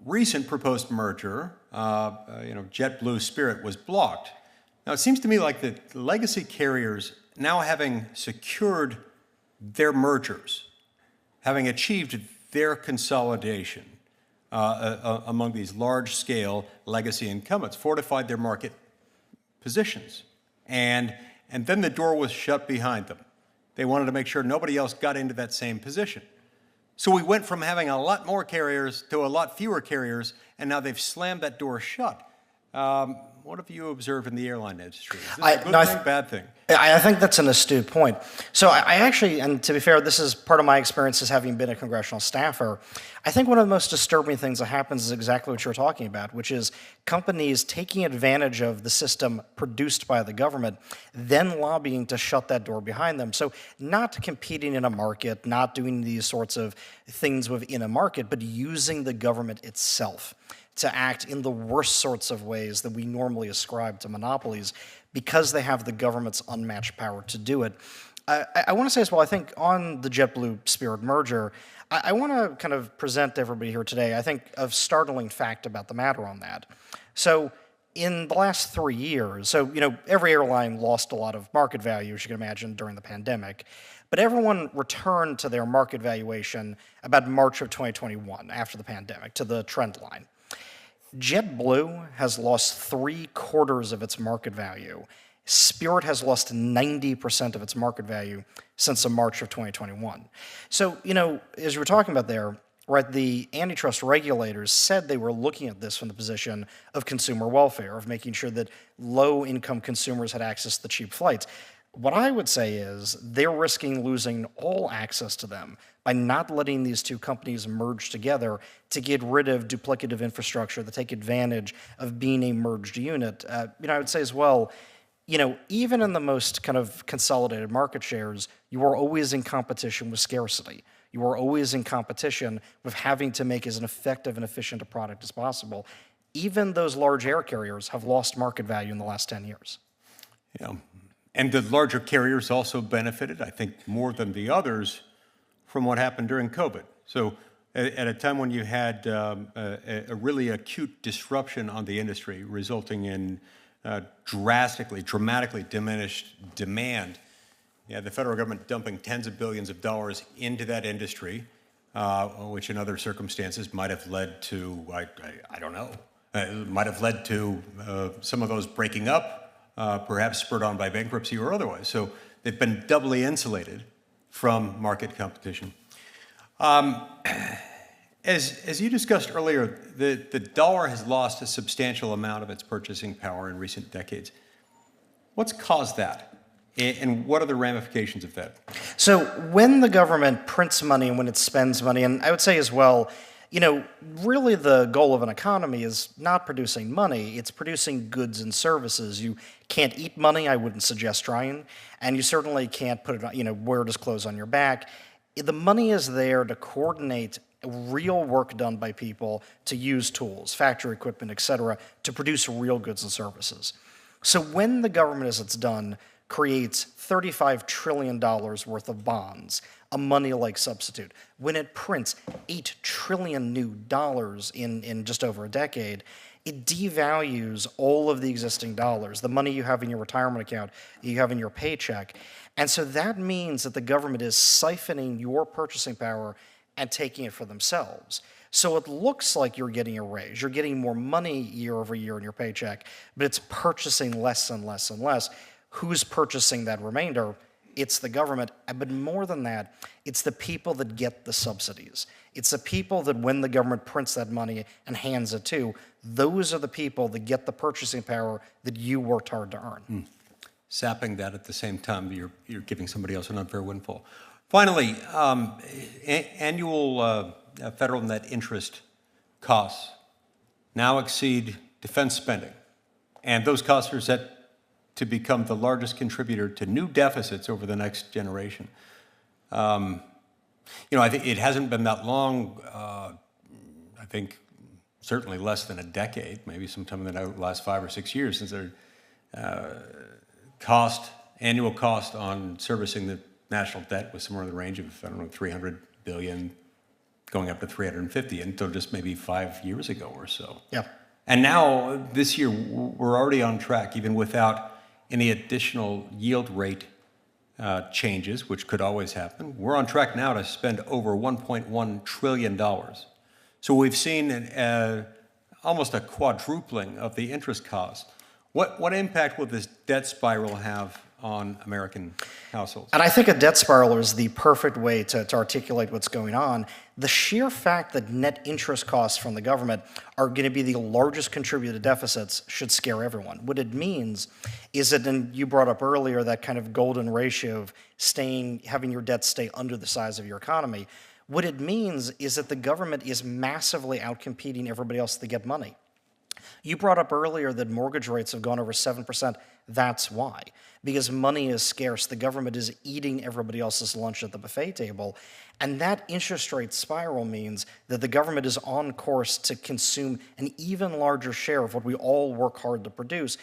recent proposed merger, JetBlue Spirit, was blocked. Now it seems to me like the legacy carriers, now having secured their mergers, having achieved their consolidation, among these large-scale legacy incumbents, fortified their market positions. And then the door was shut behind them. They wanted to make sure nobody else got into that same position. So we went from having a lot more carriers to a lot fewer carriers, and now they've slammed that door shut. What have you observed in the airline industry? Is this a good thing, bad thing? I think that's an astute point. So I actually, and to be fair, this is part of my experience as having been a congressional staffer. I think one of the most disturbing things that happens is exactly what you're talking about, which is companies taking advantage of the system produced by the government, then lobbying to shut that door behind them. So not competing in a market, not doing these sorts of things within a market, but using the government itself to act in the worst sorts of ways that we normally ascribe to monopolies, because they have the government's unmatched power to do it. I want to say as well, I think on the JetBlue Spirit merger, I want to kind of present to everybody here today, I think, a startling fact about the matter on that. So in the last 3 years, so every airline lost a lot of market value, as you can imagine, during the pandemic, but everyone returned to their market valuation about March of 2021, after the pandemic, to the trend line. JetBlue has lost 3/4 of its market value. Spirit has lost 90% of its market value since the March of 2021. So, as you were talking about there, right, the antitrust regulators said they were looking at this from the position of consumer welfare, of making sure that low-income consumers had access to cheap flights. What I would say is they're risking losing all access to them by not letting these two companies merge together to get rid of duplicative infrastructure, to take advantage of being a merged unit. I would say as well, even in the most kind of consolidated market shares, you are always in competition with scarcity. You are always in competition with having to make as an effective and efficient a product as possible. Even those large air carriers have lost market value in the last 10 years. Yeah. And the larger carriers also benefited, I think, more than the others from what happened during COVID. So at a time when you had a really acute disruption on the industry, resulting in dramatically diminished demand. Yeah, the federal government dumping tens of billions of dollars into that industry, which in other circumstances might have led to, I don't know, might have led to some of those breaking up, perhaps spurred on by bankruptcy or otherwise. So they've been doubly insulated from market competition. As you discussed earlier, the dollar has lost a substantial amount of its purchasing power in recent decades. What's caused that? And what are the ramifications of that? So when the government prints money and when it spends money, and I would say as well, really the goal of an economy is not producing money, it's producing goods and services. You can't eat money, I wouldn't suggest trying, and you certainly can't put it on, wear it as clothes on your back. The money is there to coordinate real work done by people to use tools, factory equipment, et cetera, to produce real goods and services. So when the government, as it's done, creates $35 trillion worth of bonds, a money-like substitute, when it prints $8 trillion new dollars in just over a decade, it devalues all of the existing dollars, the money you have in your retirement account, you have in your paycheck. And so that means that the government is siphoning your purchasing power and taking it for themselves. So it looks like you're getting a raise. You're getting more money year over year in your paycheck, but it's purchasing less and less and less. Who's purchasing that remainder? It's the government. But more than that, it's the people that get the subsidies. It's the people that when the government prints that money and hands it to, those are the people that get the purchasing power that you worked hard to earn. Sapping that at the same time, you're giving somebody else an unfair windfall. Finally, annual federal net interest costs now exceed defense spending, and those costs are set to become the largest contributor to new deficits over the next generation. I think it hasn't been that long, I think certainly less than a decade, maybe sometime in the last 5 or 6 years, since their annual cost on servicing the national debt was somewhere in the range of, $300 billion, going up to 350, until just maybe 5 years ago or so. Yeah. And now, this year, we're already on track, even without any additional yield rate changes, which could always happen. We're on track now to spend over $1.1 trillion. So we've seen almost a quadrupling of the interest cost. What impact will this debt spiral have on American households? And I think a debt spiral is the perfect way to articulate what's going on. The sheer fact that net interest costs from the government are going to be the largest contributor to deficits should scare everyone. What it means is that, and you brought up earlier, that kind of golden ratio of having your debt stay under the size of your economy. What it means is that the government is massively outcompeting everybody else to get money. You brought up earlier that mortgage rates have gone over 7%. That's why. Because money is scarce. The government is eating everybody else's lunch at the buffet table. And that interest rate spiral means that the government is on course to consume an even larger share of what we all work hard to produce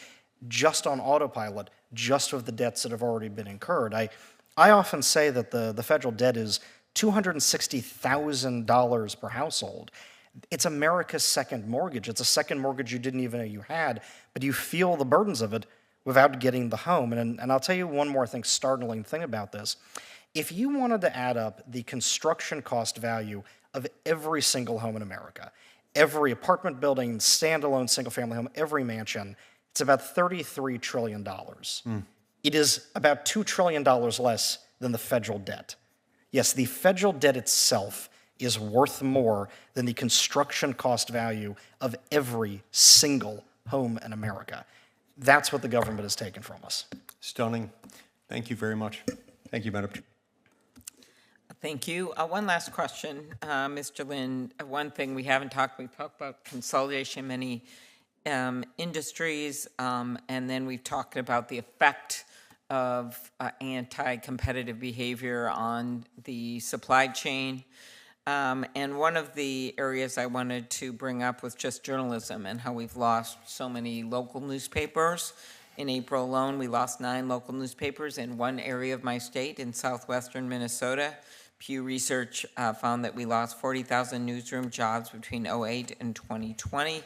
just on autopilot, just with the debts that have already been incurred. I often say that the federal debt is $260,000 per household. It's America's second mortgage. It's a second mortgage you didn't even know you had, but you feel the burdens of it without getting the home. And I'll tell you one more startling thing about this. If you wanted to add up the construction cost value of every single home in America, every apartment building, standalone single-family home, every mansion, it's about $33 trillion. It is about $2 trillion less than the federal debt. Yes, the federal debt itself is worth more than the construction cost value of every single home in America. That's what the government has taken from us. Stunning. Thank you very much. Thank you, Madam Chair. Thank you. One last question, Mr. Lynn. One thing we haven't talked about consolidation, many industries, and then we've talked about the effect of anti-competitive behavior on the supply chain. And one of the areas I wanted to bring up was just journalism and how we've lost so many local newspapers. In April alone, we lost 9 local newspapers in one area of my state in southwestern Minnesota. Pew Research found that we lost 40,000 newsroom jobs between 2008 and 2020.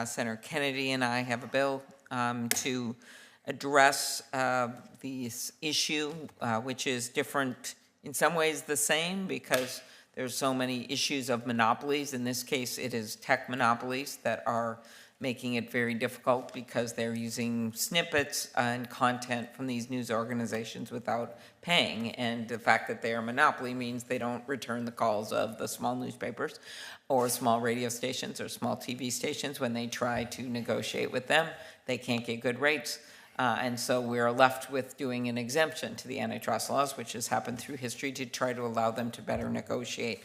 Senator Kennedy and I have a bill to address this issue, which is different, in some ways the same, because there's so many issues of monopolies. In this case, it is tech monopolies that are making it very difficult because they're using snippets and content from these news organizations without paying. And the fact that they are a monopoly means they don't return the calls of the small newspapers or small radio stations or small TV stations when they try to negotiate with them. They can't get good rates. And so we're left with doing an exemption to the antitrust laws, which has happened through history, to try to allow them to better negotiate.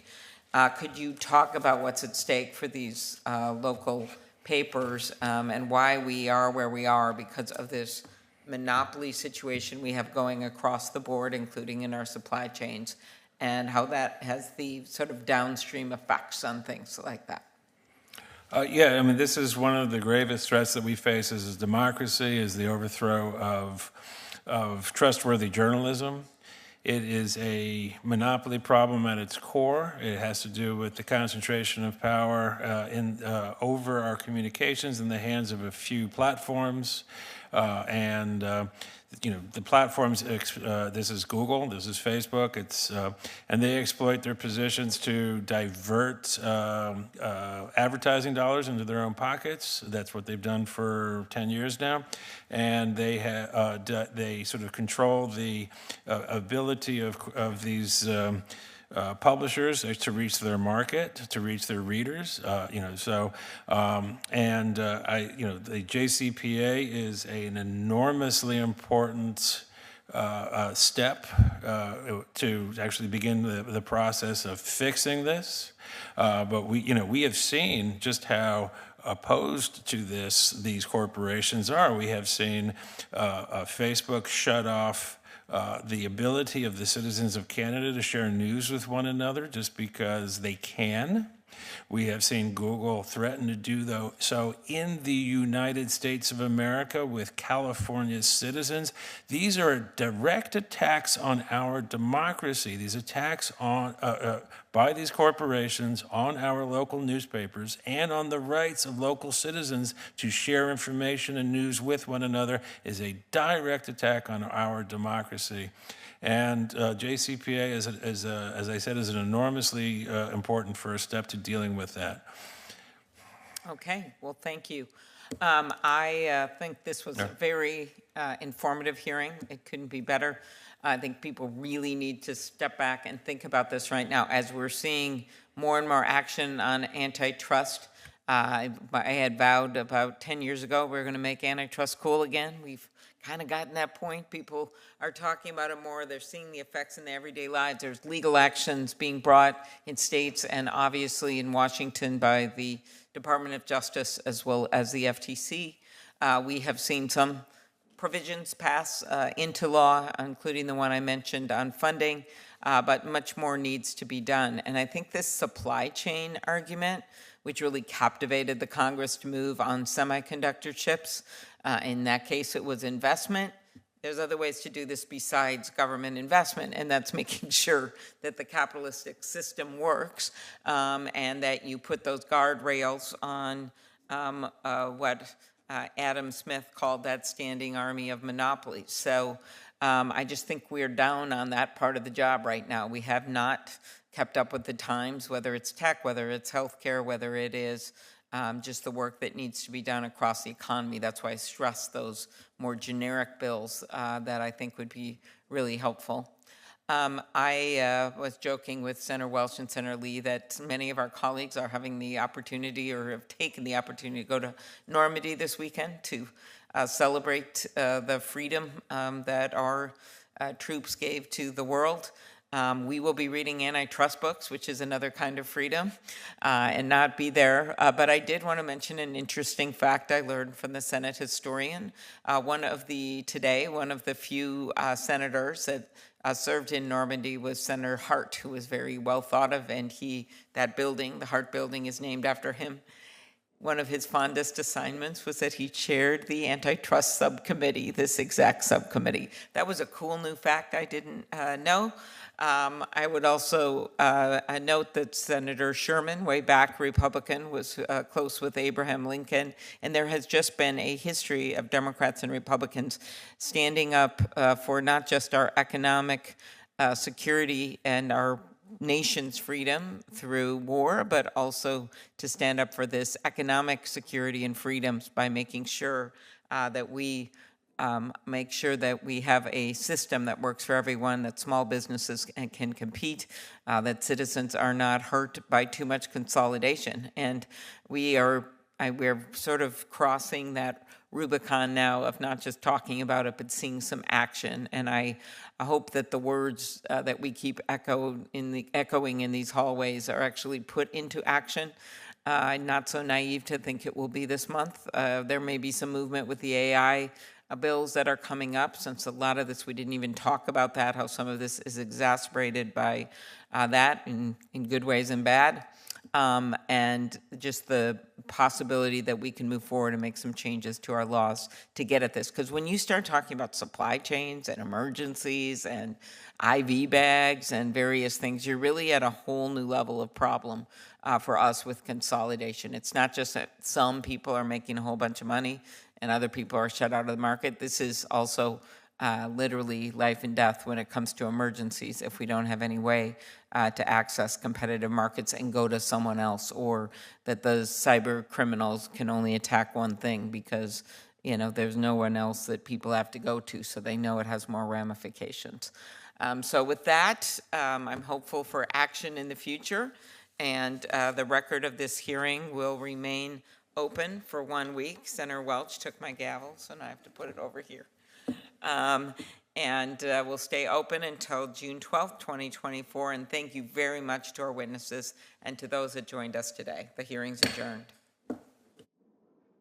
Could you talk about what's at stake for these local papers and why we are where we are because of this monopoly situation we have going across the board, including in our supply chains, and how that has the sort of downstream effects on things like that? Yeah, I mean, this is one of the gravest threats that we face as a democracy, is the overthrow of trustworthy journalism. It is a monopoly problem at its core. It has to do with the concentration of power over our communications in the hands of a few platforms. The platforms, this is Google, this is Facebook, and they exploit their positions to divert advertising dollars into their own pockets. That's what they've done for 10 years now. And they sort of control the ability of these publishers to reach their market, to reach their readers, the JCPA is an enormously important step to actually begin the process of fixing this. But we have seen just how opposed to these corporations are. We have seen Facebook shut off the ability of the citizens of Canada to share news with one another just because they can. We have seen Google threaten to do so in the United States of America with California's citizens. These are direct attacks on our democracy. These attacks by these corporations on our local newspapers and on the rights of local citizens to share information and news with one another is a direct attack on our democracy. And JCPA, as I said, is an enormously important first step to dealing with that. Okay, well, thank you. I think this was a very informative hearing. It couldn't be better. I think people really need to step back and think about this right now as we're seeing more and more action on antitrust. I had vowed about 10 years ago we were going to make antitrust cool again. We've kind of gotten that point. People are talking about it more. They're seeing the effects in their everyday lives. There's legal actions being brought in states and obviously in Washington by the Department of Justice as well as the FTC. We have seen some provisions pass into law, including the one I mentioned on funding, but much more needs to be done. And I think this supply chain argument, which really captivated the Congress to move on semiconductor chips, in that case it was investment. There's other ways to do this besides government investment, and that's making sure that the capitalistic system works and that you put those guardrails on what Adam Smith called that standing army of monopolies. So I just think we're down on that part of the job right now. We have not kept up with the times, whether it's tech, whether it's healthcare, whether it is just the work that needs to be done across the economy. That's why I stress those more generic bills that I think would be really helpful. I was joking with Senator Welch and Senator Lee that many of our colleagues are having the opportunity or have taken the opportunity to go to Normandy this weekend to celebrate the freedom that our troops gave to the world. We will be reading antitrust books, which is another kind of freedom, and not be there. But I did want to mention an interesting fact I learned from the Senate historian. One of the few senators that served in Normandy was Senator Hart, who was very well thought of, and the Hart Building is named after him. one of his fondest assignments was that he chaired the antitrust subcommittee, this exact subcommittee. That was a cool new fact I didn't know. I would also note that Senator Sherman, way back Republican, was close with Abraham Lincoln, and there has just been a history of Democrats and Republicans standing up for not just our economic security and our nation's freedom through war, but also to stand up for this economic security and freedoms by making sure that we make sure that we have a system that works for everyone, that small businesses can compete, that citizens are not hurt by too much consolidation. And we're sort of crossing that Rubicon now of not just talking about it, but seeing some action. And I hope that the words that we keep echoing in these hallways are actually put into action. Not so naive to think it will be this month. There may be some movement with the AI bills that are coming up, since a lot of this, we didn't even talk about that, how some of this is exacerbated by that in good ways and bad. And just the possibility that we can move forward and make some changes to our laws to get at this. Because when you start talking about supply chains and emergencies and IV bags and various things, you're really at a whole new level of problem for us with consolidation. It's not just that some people are making a whole bunch of money and other people are shut out of the market. This is also literally life and death when it comes to emergencies if we don't have any way to access competitive markets and go to someone else, or that the cyber criminals can only attack one thing because there's no one else that people have to go to, so they know it has more ramifications. So with that, I'm hopeful for action in the future, and the record of this hearing will remain open for 1 week. Senator Welch took my gavel, so now I have to put it over here. And we'll stay open until June 12th, 2024. And thank you very much to our witnesses and to those that joined us today. The hearing's adjourned.